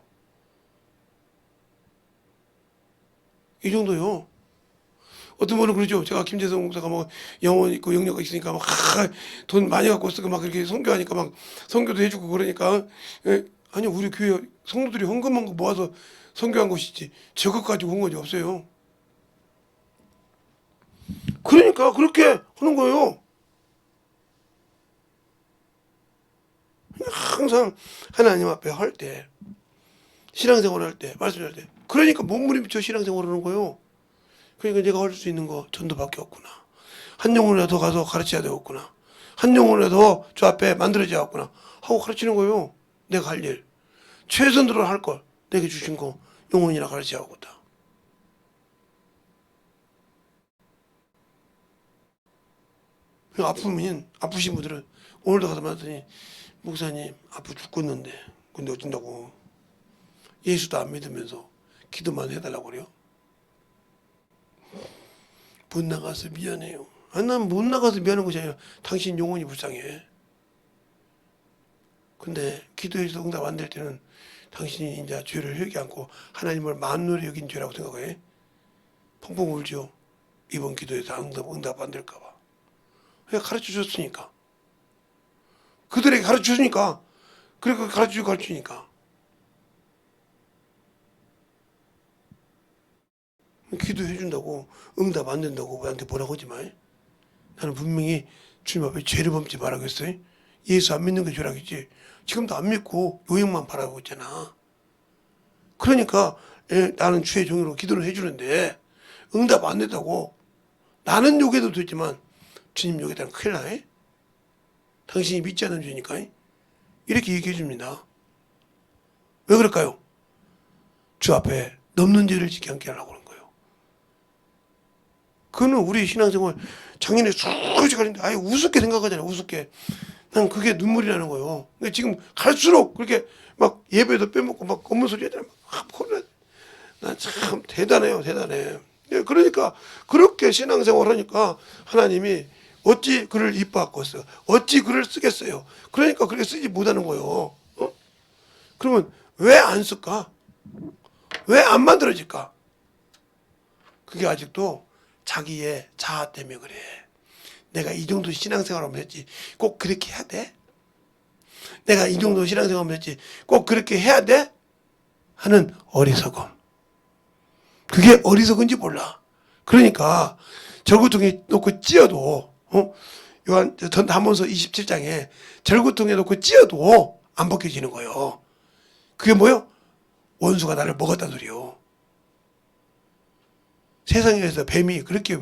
이 정도요. 어떤 분은 그러죠. 제가 김재성 목사가 뭐 영혼 있고 영역 있으니까 막 돈 많이 갖고 쓰고 막 이렇게 선교하니까 막 선교도 해주고 그러니까 아니 우리 교회 성도들이 헌금한 거 모아서 선교한 것이지 저것 가지고 한 것이 없어요. 그러니까 그렇게 하는 거예요. 항상 하나님 앞에 할 때 신앙생활 할 때 말씀할 때 그러니까 몸부림쳐 신앙생활 하는 거예요. 그러니까 내가 할 수 있는 거 전도밖에 없구나. 한 영혼이라도 가서 가르쳐야 되겠구나. 한 영혼이라도 저 앞에 만들어져야겠구나 하고 가르치는 거예요. 내가 할 일. 최선으로 할 걸 내게 주신 거 영혼이나 가르쳐야겠다. 아프신 분들은 오늘도 가서 말했더니 목사님 아프 죽겠는데 근데 어쩐다고 예수도 안 믿으면서 기도만 해달라고 그래요. 못 나가서 미안해요. 난 못 나가서 미안한 것이 아니라 당신 영혼이 불쌍해. 근데 기도해서 응답 안 될 때는 당신이 이제 죄를 회개 않고 하나님을 만물에 여긴 죄라고 생각해. 펑펑 울죠. 이번 기도에서 응답 안 될까 봐. 그냥 가르쳐 줬으니까. 그들에게 가르쳐 주니까. 그러니까 가르쳐 주니까. 기도해 준다고 응답 안 된다고 나한테 뭐라고 하지 마. 나는 분명히 주님 앞에 죄를 범지 말라겠어요. 예수 안 믿는 게 죄라겠지. 지금도 안 믿고 요행만 바라고 있잖아. 그러니까 나는 주의 종으로 기도를 해주는데 응답 안 된다고 나는 욕해도 되지만 주님 욕에다가 큰일 나. 당신이 믿지 않는 죄니까 이렇게 얘기해 줍니다. 왜 그럴까요? 주 앞에 넘는 죄를 지지 않게 하려고 그런 거예요. 그거는 우리 신앙생활 작년에 수없이 가는데 아예 우습게 생각하잖아요. 우습게. 난 그게 눈물이 나는 거예요. 근데 지금 갈수록 그렇게 막 예배도 빼먹고 막 검은 소리 하잖아요. 난 참 대단해요. 대단해. 그러니까 그렇게 신앙생활 하니까 하나님이 어찌 글을 이뻐하겠어요. 어찌 글을 쓰겠어요. 그러니까 그렇게 쓰지 못하는 거예요. 그러면 왜 안 쓸까? 왜 안 만들어질까? 그게 아직도 자기의 자아 때문에 그래. 내가 이 정도 신앙생활하면 했지 꼭 그렇게 해야 돼? 내가 이 정도 신앙생활하면 했지 꼭 그렇게 해야 돼? 하는 어리석음. 그게 어리석은지 몰라. 그러니까 절구통에 놓고 찧어도 요한 전담원서 27장에 절구통에 놓고 찧어도 안 벗겨지는 거예요. 그게 뭐예요? 원수가 나를 먹었다는 소리요. 세상에서 뱀이 그렇게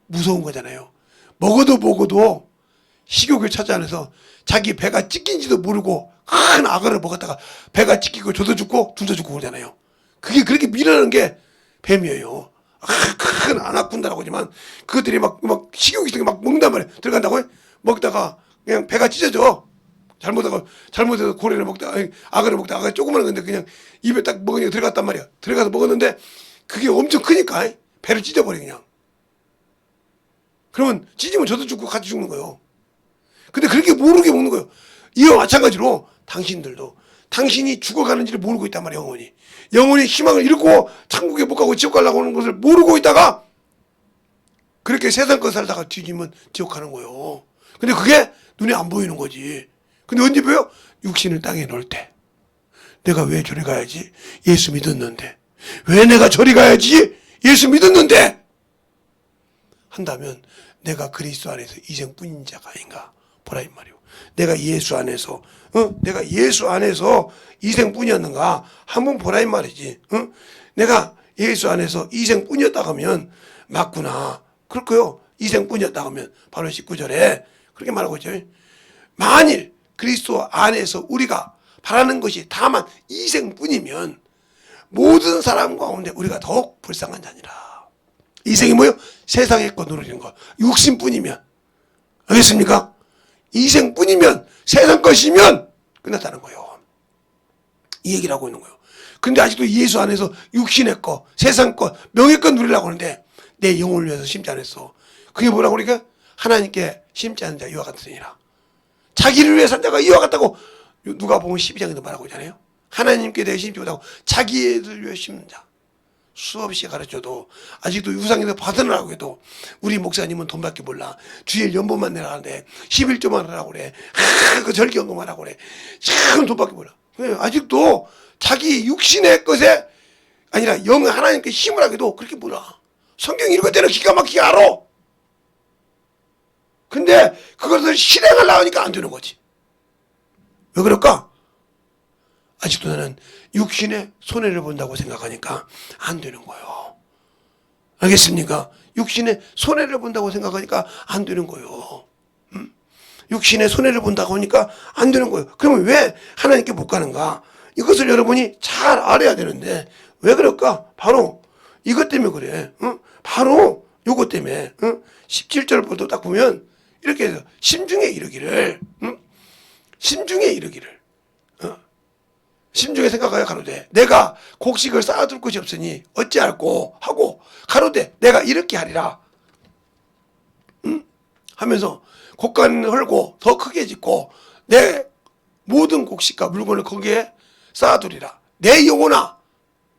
무서운 거잖아요. 먹어도 식욕을 찾아 안에서 자기 배가 찢긴지도 모르고 큰 악어를 먹었다가 배가 찢기고 저도 죽고 둘도 죽고 그러잖아요. 그게 그렇게 미련한 게 뱀이에요. 큰 아나콘다라고 하지만 그것들이 막 식욕이 있으니까 막 먹는단 말이에요. 들어간다고 먹다가 그냥 배가 찢어져. 잘못해서 고래를 먹다가 악어를 먹다가 악어 조그마한 건데 그냥 입에 딱 먹으니까 들어갔단 말이야. 들어가서 먹었는데 그게 엄청 크니까 배를 찢어버려 그냥. 그러면 찢으면 저도 죽고 같이 죽는 거예요. 근데 그렇게 모르게 먹는 거예요. 이와 마찬가지로 당신들도 당신이 죽어가는지를 모르고 있단 말이에요. 영혼이 희망을 잃고 천국에 못 가고 지옥 가려고 하는 것을 모르고 있다가 그렇게 세상 것 살다가 뒤지면 지옥 가는 거예요. 근데 그게 눈에 안 보이는 거지. 근데 언제 보여? 육신을 땅에 놓을 때. 내가 왜 저리 가야지? 예수 믿었는데. 왜 내가 저리 가야지? 예수 믿었는데. 한다면 내가 그리스도 안에서 이생뿐인 자가 아닌가 보라 이 말이오. 내가 예수 안에서 내가 예수 안에서 이생뿐이었는가 한번 보라 이 말이지. 내가 예수 안에서 이생뿐이었다 하면 맞구나. 그럴 거요. 이생뿐이었다 하면 바로 19절에 그렇게 말하고 있죠. 만일 그리스도 안에서 우리가 바라는 것이 다만 이생뿐이면 모든 사람 가운데 우리가 더욱 불쌍한 자니라. 이생이 뭐예요? 세상의 것 누리는 것. 육신뿐이면. 알겠습니까? 이생뿐이면 세상 것이면 끝났다는 거예요. 이 얘기를 하고 있는 거예요. 근데 아직도 예수 안에서 육신의 것, 세상 것, 명예 것 누리려고 하는데 내 영혼을 위해서 심지 않았어. 그게 뭐라고 그러니까 하나님께 심지 않은 자 이와 같으니라. 자기를 위해 산 자가 이와 같다고 누가 보면 12장에도 말하고 있잖아요. 하나님께 대해 심지 못하고 자기를 위해 심는 자. 수없이 가르쳐도 아직도 유상에서 받으라고 해도 우리 목사님은 돈밖에 몰라. 주일 연봉만 내라 하는데 11조만 하라고 그래. 그 절기연금만 하라고 그래. 참 돈밖에 몰라. 아직도 자기 육신의 것에 아니라 영 하나님께 힘을 하기도 그렇게 몰라. 성경 읽을 때는 기가 막히게 알아. 근데 그것을 실행하려고 하니까 안 되는 거지. 왜 그럴까? 아직도 나는 육신의 손해를 본다고 생각하니까 안 되는 거예요. 알겠습니까? 육신의 손해를 본다고 생각하니까 안 되는 거예요. 육신의 손해를 본다고 하니까 안 되는 거예요. 그러면 왜 하나님께 못 가는가? 이것을 여러분이 잘 알아야 되는데 왜 그럴까? 바로 이것 때문에 그래. 바로 이것 때문에 17절부터 딱 보면 이렇게 해서 심중에 이르기를 심중에 이르기를 심중에 생각하여 가로되 내가 곡식을 쌓아둘 곳이 없으니 어찌할꼬 하고 가로되 내가 이렇게 하리라 하면서 곡간을 헐고 더 크게 짓고 내 모든 곡식과 물건을 거기에 쌓아두리라. 내 영혼아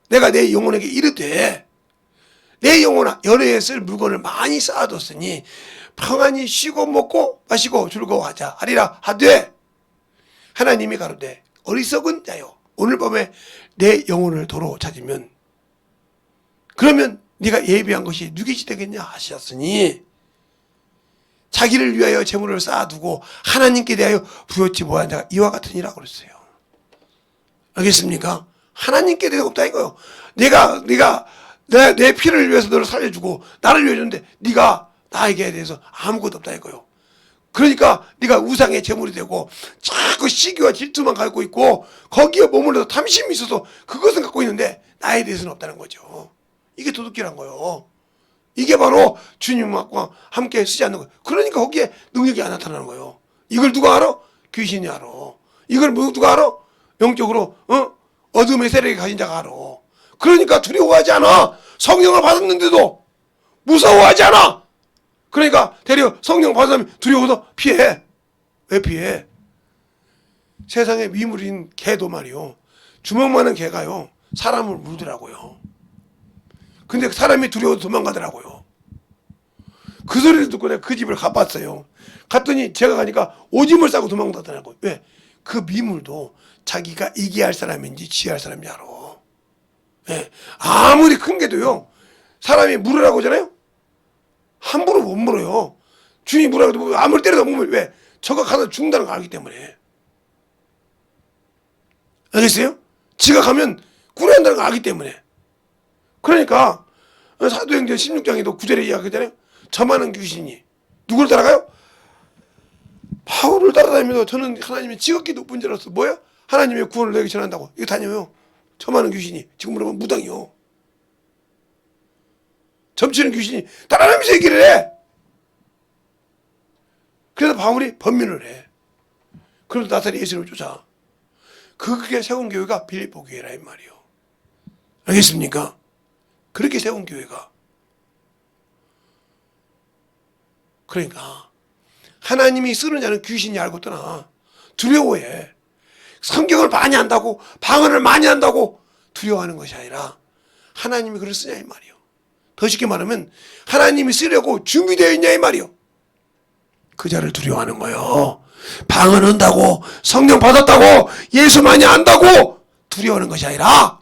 내가 내 영혼에게 이르되 내 영혼아 연회에 쓸 물건을 많이 쌓아뒀으니 평안히 쉬고 먹고 마시고 즐거워하자 하리라 하되 하나님이 가로되 어리석은 자여 오늘 밤에 내 영혼을 도로 찾으면 그러면 네가 예비한 것이 누구지 되겠냐 하셨으니 자기를 위하여 재물을 쌓아두고 하나님께 대하여 부여치 못한 자가 이와 같으니라 그랬어요. 알겠습니까? 하나님께 대해서 없다 이거요. 내가 내 피를 위해서 너를 살려주고 나를 위해 줬는데 네가 나에게 대해서 아무것도 없다 이거요. 그러니까 네가 우상의 제물이 되고 자꾸 시기와 질투만 갖고 있고 거기에 머물러서 탐심이 있어서 그것은 갖고 있는데 나에 대해서는 없다는 거죠. 이게 도둑질한 거예요. 이게 바로 주님과 함께 쓰지 않는 거예요. 그러니까 거기에 능력이 안 나타나는 거예요. 이걸 누가 알아? 귀신이 알아. 이걸 누가 알아? 영적으로 어둠의 세력이 가진 자가 알아. 그러니까 두려워하지 않아. 성령을 받았는데도 무서워하지 않아. 그러니까 대려 성령 받으면 두려워서 피해. 왜 피해? 세상에 미물인 개도 말이요. 주먹 많은 개가요. 사람을 물더라고요. 근데 사람이 두려워서 도망가더라고요. 그 소리를 듣고 내가 그 집을 가봤어요. 갔더니 제가 가니까 오줌을 싸고 도망가더라고요. 왜? 그 미물도 자기가 이기할 사람인지 지휘할 사람인지 알아. 예. 아무리 큰 개도요. 사람이 물으라고 하잖아요. 함부로 못 물어요. 주인이 물으라고 해도 아무리 때려도 못 물어요. 왜? 저거 가서 죽는다는 걸 알기 때문에. 알겠어요? 지가 가면 구원한다는 걸 알기 때문에. 그러니까 사도행전 16장에도 9절에 이야기하잖아요. 저 많은 귀신이 누구를 따라가요? 바울을 따라다니면서 저는 하나님의 지극히 높은 자로서 뭐야? 하나님의 구원을 내게 전한다고 이거 다녀요. 저 많은 귀신이 지금 물어보면 무당이요. 점치는 귀신이 따라다니면서 얘기를 해. 그래서 바울이 번민을 해. 그러면서 나사렛 예수님을 쫓아. 그게 세운 교회가 빌립보 교회라 이 말이요. 알겠습니까? 그렇게 세운 교회가. 그러니까 하나님이 쓰는 자는 귀신이 알고 떠나. 두려워해. 성경을 많이 한다고 방언을 많이 한다고 두려워하는 것이 아니라 하나님이 그를 쓰냐 이 말이요. 더 쉽게 말하면 하나님이 쓰려고 준비되어 있냐 이 말이요. 그 자를 두려워하는 거예요. 방언한다고 성령 받았다고 예수 많이 안다고 두려워하는 것이 아니라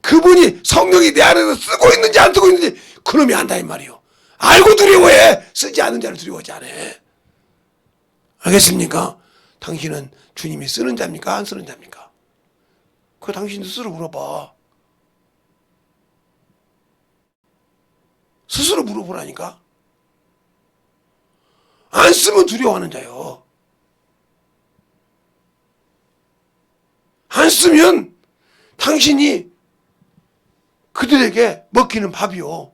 그분이 성령이 내 안에서 쓰고 있는지 안 쓰고 있는지 그놈이 안다 이 말이요. 알고 두려워해. 쓰지 않는 자를 두려워하지 않아. 알겠습니까? 당신은 주님이 쓰는 자입니까? 안 쓰는 자입니까? 그거 당신 스스로 물어봐. 스스로 물어보라니까. 안 쓰면 두려워하는 자요. 안 쓰면 당신이 그들에게 먹히는 밥이요.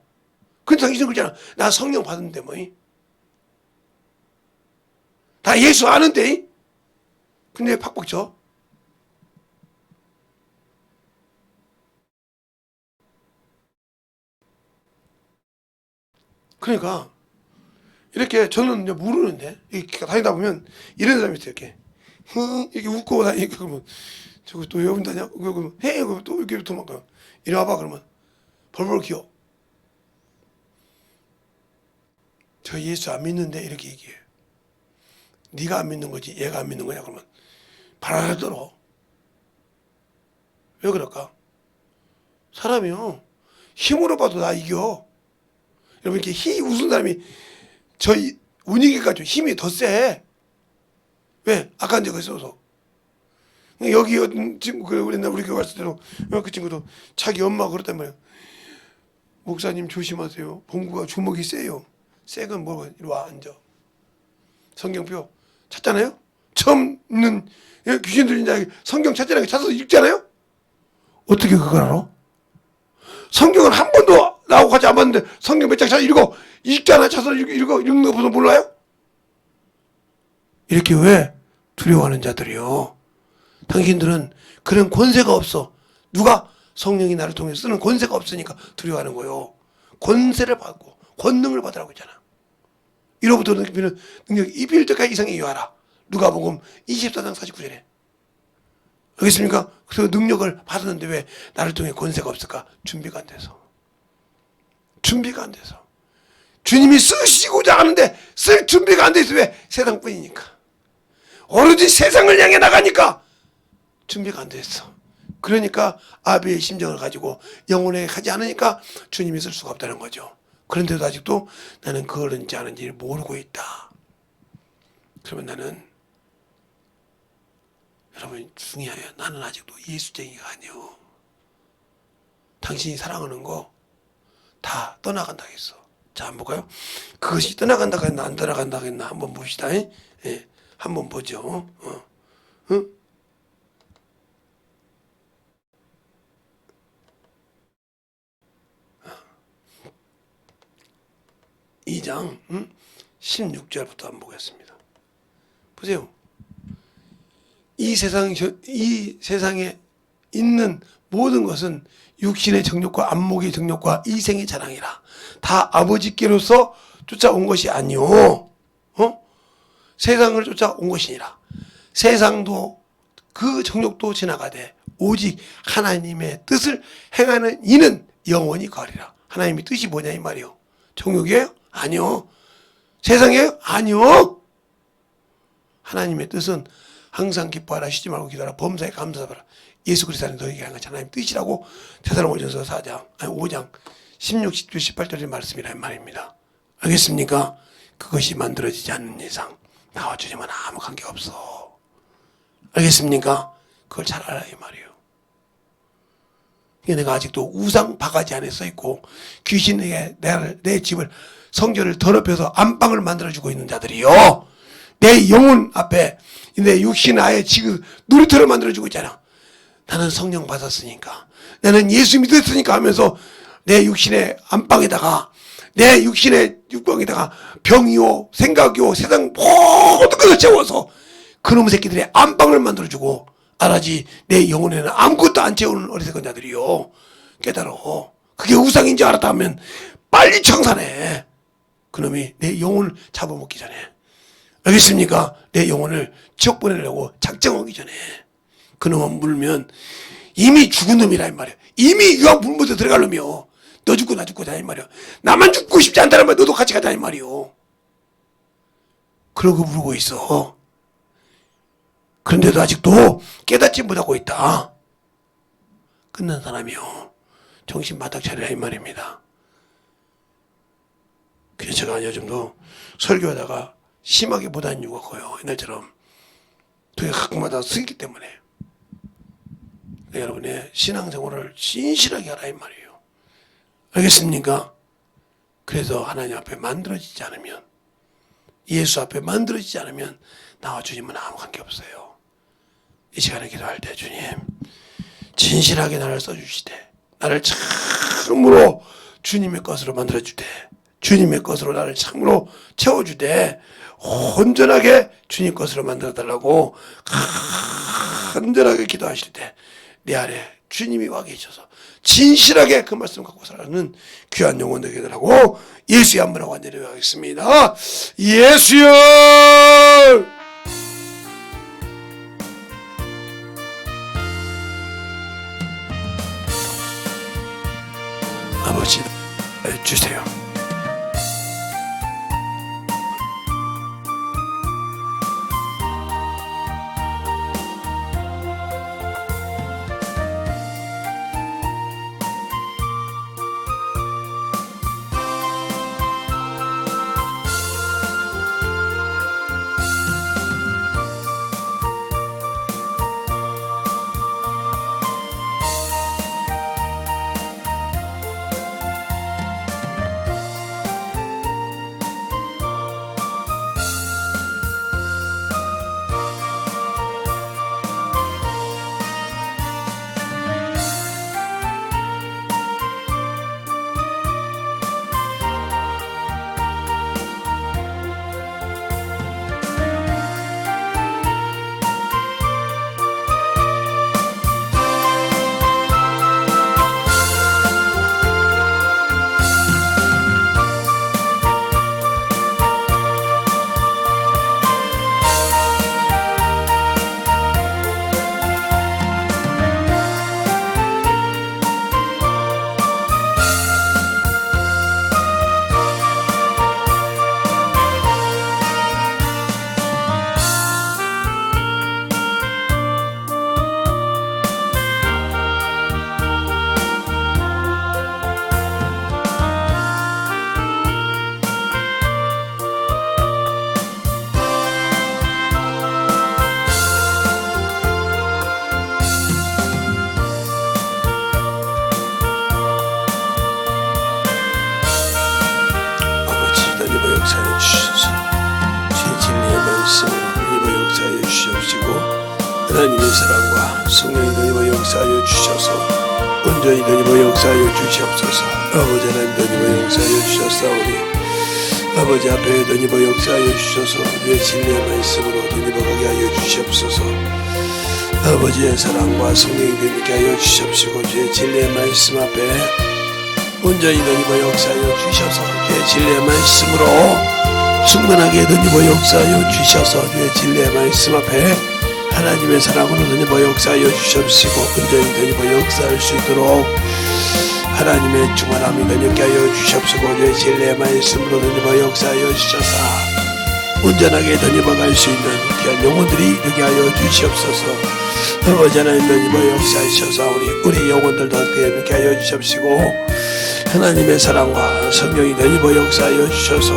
근데 당신은 그러잖아. 나 성령 받았는데 뭐. 다 예수 아는데. 근데 팍팍 쳐. 그러니까 이렇게 저는 이제 모르는데 이렇게 다니다 보면 이런 사람이 있어요. 이렇게 웃고 다니니까 그러면 저거 또 왜 온다냐? 그러면 해. 그러면 또 이렇게 도망가요. 이리 와봐. 그러면 벌벌 기어. 저 예수 안 믿는데 이렇게 얘기해. 네가 안 믿는 거지 얘가 안 믿는 거냐? 그러면 발알아 떨어. 왜 그럴까? 사람이요 힘으로 봐도 나 이겨. 여러분 이렇게 웃은 사람이 저 운이기가 좀 힘이 더 세. 왜? 아까 이제 그랬어서. 여기 친구 우리 교회 갔을 때도 그 친구도 자기 엄마가 그랬단 말이야. 목사님 조심하세요. 봉구가 주먹이 세요. 세건 뭐고 이리 와 앉아. 성경표 찾잖아요. 처음 있는 귀신 들린 자 성경 찾잖아요. 찾아서 읽잖아요. 어떻게 그걸 알아? 성경을 한 번도 나하고 같이 안 봤는데 성경 몇 장 찾아 읽잖아. 찾아서 읽는 거 보다 몰라요? 이렇게 왜 두려워하는 자들이요. 당신들은 그런 권세가 없어. 누가? 성령이 나를 통해 쓰는 권세가 없으니까 두려워하는 거요. 권세를 받고 권능을 받으라고 했잖아. 이로부터 느끼는 능력이 이필적한 이상에 유하라. 누가복음 24장 49절에. 알겠습니까? 그래서 능력을 받았는데 왜 나를 통해 권세가 없을까? 준비가 안 돼서. 준비가 안 돼서. 주님이 쓰시고자 하는데 쓸 준비가 안 돼 있어. 왜? 세상뿐이니까. 오로지 세상을 향해 나가니까 준비가 안 됐어. 그러니까 아비의 심정을 가지고 영혼에 가지 않으니까 주님이 쓸 수가 없다는 거죠. 그런데도 아직도 나는 그런지 아는지를 모르고 있다. 그러면 나는 여러분 중요해요. 나는 아직도 예수쟁이가 아니요. 당신이 사랑하는 거 다 떠나간다 했어. 자, 한번 볼까요? 그것이 떠나간다 했나 안 떠나간다 했나 한번 봅시다. 예, 한번 보죠. 응? 2장 16절부터 한번 보겠습니다. 보세요. 이 세상에 있는 모든 것은 육신의 정욕과 안목의 정욕과 이생의 자랑이라. 다 아버지께로서 쫓아온 것이 아니오. 세상을 쫓아온 것이니라. 세상도 그 정욕도 지나가되 오직 하나님의 뜻을 행하는 이는 영원히 거하리라. 하나님의 뜻이 뭐냐 이 말이요. 정욕이에요? 아니요. 세상이에요? 아니요. 하나님의 뜻은 항상 기뻐하라, 쉬지 말고 기도하라, 범사에 감사하라. 예수 그리스도 안에 너에게 한 것이 하나님의 뜻이라고 데살로니가전서 5장 16, 17, 18절의 말씀이란 말입니다. 알겠습니까? 그것이 만들어지지 않는 이상 나와 주님은 아무 관계 없어. 알겠습니까? 그걸 잘 알아야 이 말이에요. 내가 아직도 우상 바가지 안에 써있고 귀신에게 내 집을 성전을 더럽혀서 안방을 만들어주고 있는 자들이요. 내 영혼 앞에 내 육신 아예 지금 놀이터를 만들어주고 있잖아. 나는 성령 받았으니까, 나는 예수 믿었으니까 하면서 내 육신의 안방에다가, 내 육신의 육방에다가 병이요 생각이요 세상 모든 것을 채워서 그놈의 새끼들의 안방을 만들어주고, 알아지 내 영혼에는 아무것도 안 채우는 어리석은 자들이요. 깨달어. 그게 우상인지 알았다면 빨리 청산해. 그놈이 내 영혼을 잡아먹기 전에. 알겠습니까? 내 영혼을 지옥 보내려고 작정하기 전에. 그놈은 물면 이미 죽은 놈이라 이 말이야. 이미 유황 불못에 들어갈 놈이요. 너 죽고 나 죽고 다 이 말이야. 나만 죽고 싶지 않다는 말 너도 같이 가자 이 말이요. 그러고 부르고 있어. 그런데도 아직도 깨닫지 못하고 있다. 끝난 사람이요. 정신 바짝 차리라 이 말입니다. 그냥 제가 요즘도 설교하다가 심하게 못하는 이유가 커요. 옛날처럼 되게 가끔마다 쓰기 때문에. 여러분의 신앙생활을 진실하게 하라 이 말이에요. 알겠습니까? 그래서 하나님 앞에 만들어지지 않으면, 예수 앞에 만들어지지 않으면 나와 주님은 아무 관계없어요. 이 시간에 기도할 때 주님 진실하게 나를 써주시되 나를 참으로 주님의 것으로 만들어주되 주님의 것으로 나를 참으로 채워주되 온전하게 주님 것으로 만들어달라고 간절하게 기도하실 때 내 안에 주님이 와 계셔서 진실하게 그 말씀 갖고 살아가는 귀한 영혼 되게 되라고 예수의 한번하고 완전히 하겠습니다. 예수여! 아버지 주세요. 역사해 주셔서 주의 진리의 말씀을 입어 역사하여 주시옵시고 하나님의 사랑과 성령이 입어 역사하여 주셔서 온전히 입어 역사하여 주시옵소서. 아버지 하나님 입어 역사하여 주셨사오니 아버지 앞에 입어 역사하여 주셔서 주의 진리의 말씀으로 입어가게 하여 주시옵소서. 아버지의 사랑과 성령이 되게 하여 주시옵시고 주의 진리의 말씀 앞에 온전히 입어 역사하여 주셔서 주의 진리의 말씀으로 충만하게 입어 역사하여 주셔서 주의 진리의 말씀 앞에 하나님의 사랑으로 입어 역사하여 주시옵시고 온전히 입어 역사할 수 있도록 하나님의 충만함이 되게 하여 주시옵시고 주의 진리의 말씀으로 입어 역사하여 주셔서 온전하게 입어갈 수 있는 귀한 영혼들이 되게 하여 주시옵소서. 아버지 하나님 입어 역사하셔서 우리 영혼들도 되게 하여 주시옵시고 하나님의 사랑과 성령이 입어 역사하여 주셔서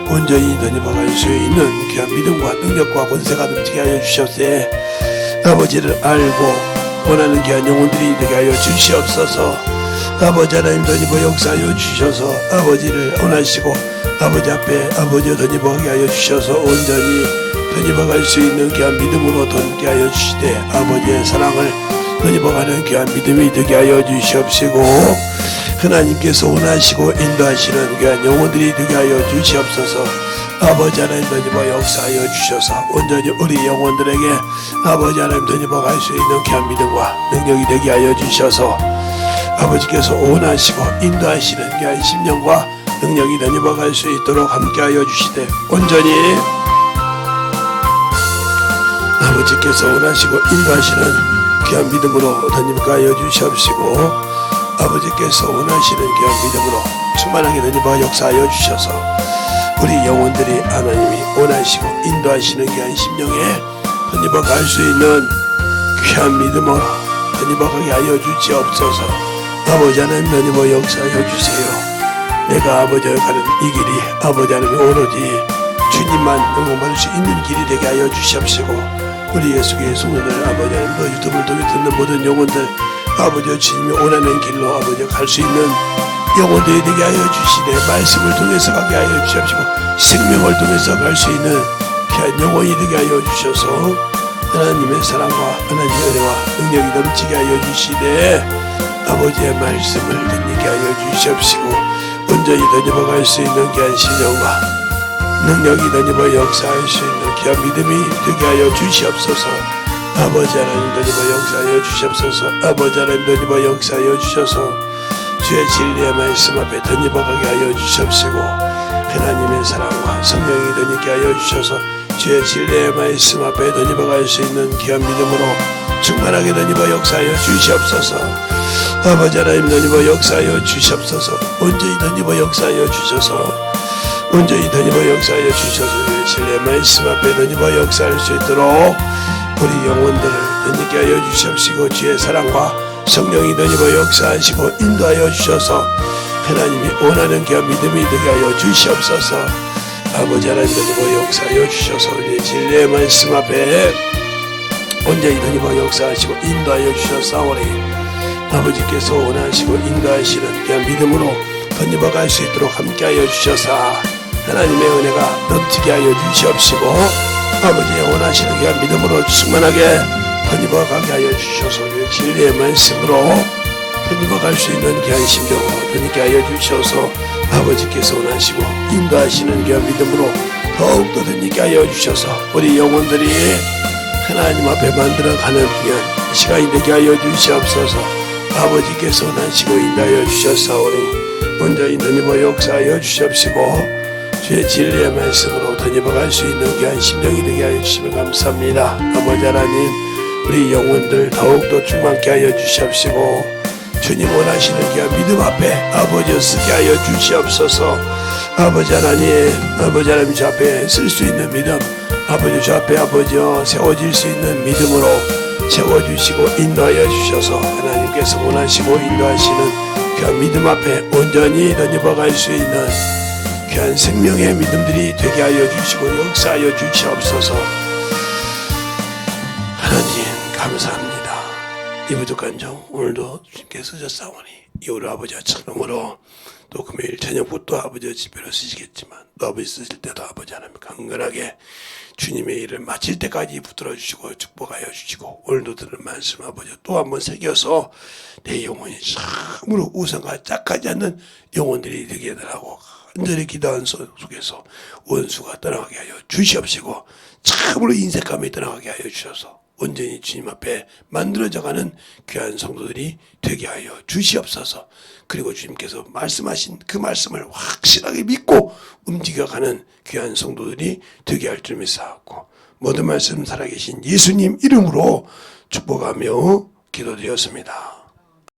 온전히 입어갈 수 있는 귀한 믿음과 능력과 권세가 넘치게 하여 주셨으에 아버지를 알고 원하는 귀한 영혼들이 되게 하여 주시옵소서. 아버지 하나님 입어 역사하여 주셔서 아버지를 원하시고 아버지 앞에 아버지를 입어가게 하여 주셔서 온전히 입어갈 수 있는 귀한 믿음으로 던게 하여 주시되 아버지의 사랑을 입어가는 귀한 믿음이 되게 하여 주시옵시고 하나님께서 원하시고 인도하시는 귀한 영혼들이 되게 하여 주시옵소서. 아버지 하나님 입어 역사하여 주셔서 온전히 우리 영혼들에게 아버지 하나님 입어갈 수 있는 귀한 믿음과 능력이 되게 하여 주셔서 아버지께서 원하시고 인도하시는 귀한 심령과 능력이 입어갈 수 있도록 함께하여 주시되 온전히 아버지께서 원하시고 인도하시는 귀한 믿음으로 던입하여 주시옵시고 아버지께서 원하시는 귀한 믿음으로 충만하게 던입어 역사하여 주셔서 우리 영혼들이 하나님이 원하시고 인도하시는 귀한 심령에 던입어갈 수 있는 귀한 믿음으로 던입어가게 하여 주시옵소서. 아버지 하나님 던입어 역사하여 주세요. 내가 아버지와 가는 이 길이 아버지 하나님 오로지 주님만 영광받을 수 있는 길이 되게 하여 주시옵시고, 우리 예수의 성도들 아버지 하나님 또 유튜브를 통해 듣는 모든 영혼들 아버지와 주님이 원하는 길로 아버지와 갈 수 있는 영혼들이 되게 하여 주시되, 말씀을 통해서 가게 하여 주시옵시고 생명을 통해서 갈 수 있는 귀한 영혼이 되게 하여 주셔서 하나님의 사랑과 하나님의 은혜와 능력이 넘치게 하여 주시되, 아버지의 말씀을 듣게 하여 주시옵시고 온전히 던져갈 수 있는 귀한 신령과 능력이 던져버 역사할 수 있는 귀한 믿음이 되게 하여 주시옵소서. 아버지 하나님 던져버 역사하여 주시옵소서. 아버지 하나님 던져버 역사하여 주셔서 주의 진리의 말씀 앞에 던져버가게 하여 주시옵시고, 하나님의 사랑과 성령이 던지게 하여 주셔서 주의 진리의 말씀 앞에 던져버갈 수 있는 귀한 믿음으로 충만하게 던져버 역사하여 주시옵소서. 아버지 하나님 던져버 역사하여 주시옵소서. 온전히 던져버 역사하여 주셔서 온전히 던져버 역사하여 주셔서 주의 진리의 말씀 앞에 던져버 역사할 수 있도록 우리 영혼들을 던지게 하여 주시옵시고, 주의 사랑과 성령이 던져버 역사하시고 인도하여 주셔서 하나님이 원하는 귀한 믿음이 되게 하여 주시옵소서. 아버지 하나님 던져버 역사하여 주셔서 우리 진리의 말씀 앞에 온전히 던져버 역사하시고 인도하여 주셨사오니, 아버지께서 원하시고 인도하시는 귀한 믿음으로 던져버 갈 수 있도록 함께하여 주셔서 하나님의 은혜가 넘치게 하여 주시옵시고, 아버지의 원하시는 귀한 믿음으로 충만하게 던져버 가게 하여 주셔서 우리 진리의 말씀으로 던져버 갈 수 있는 귀한 심정으로 던지게 하여 주셔서 아버지께서 원하시고 인도하시는 귀한 믿음으로 더욱더 던지게 하여 주셔서 우리 영혼들이 하나님 앞에 만들어가는 귀한 시간이 되게 하여 주시옵소서. 아버지께서 원하시고 인도하여 주셨사오니 온전히 던져버 역사하여 주시옵시고 주의 진리의 말씀으로 던져버 갈 수 있는 귀한 심령이 되게 하여 주시면 감사합니다. 아버지 하나님 우리 영혼들 더욱더 충만케 하여 주시옵시고 주님 원하시는 귀한 믿음 앞에 아버지 쓰게 하여 주시옵소서. 아버지 하나님 주 앞에 쓸 수 있는 믿음, 아버지 주 앞에 아버지여 세워질 수 있는 믿음으로 채워주시고 인도하여 주셔서 하나님께서 원하시고 인도하시는 귀한 믿음 앞에 온전히 던져버 갈 수 있는 귀한 생명의 믿음들이 되게 하여 주시고 역사하여 주시옵소서. 하나님 감사합니다. 이 부족한 점 오늘도 주님께서 주셨사오니 이후로 아버지와 처음으로 또 금요일 저녁부터 아버지와 집회로 쓰시겠지만 또 아버지 쓰실 때도 아버지 하나님 강건하게 주님의 일을 마칠 때까지 붙들어 주시고 축복하여 주시고 오늘도 들은 말씀 아버지 또 한번 새겨서 내 영혼이 참으로 우상과 짝하지 않는 영혼들이 되게 해달라고 간절히 기도한 속에서 원수가 떠나가게 하여 주시옵시고 참으로 인색함이 떠나가게 하여 주셔서 온전히 주님 앞에 만들어져가는 귀한 성도들이 되게 하여 주시옵소서. 그리고 주님께서 말씀하신 그 말씀을 확실하게 믿고 움직여가는 귀한 성도들이 되게 할 줄 믿사옵고 모든 말씀 살아계신 예수님 이름으로 축복하며 기도드렸습니다.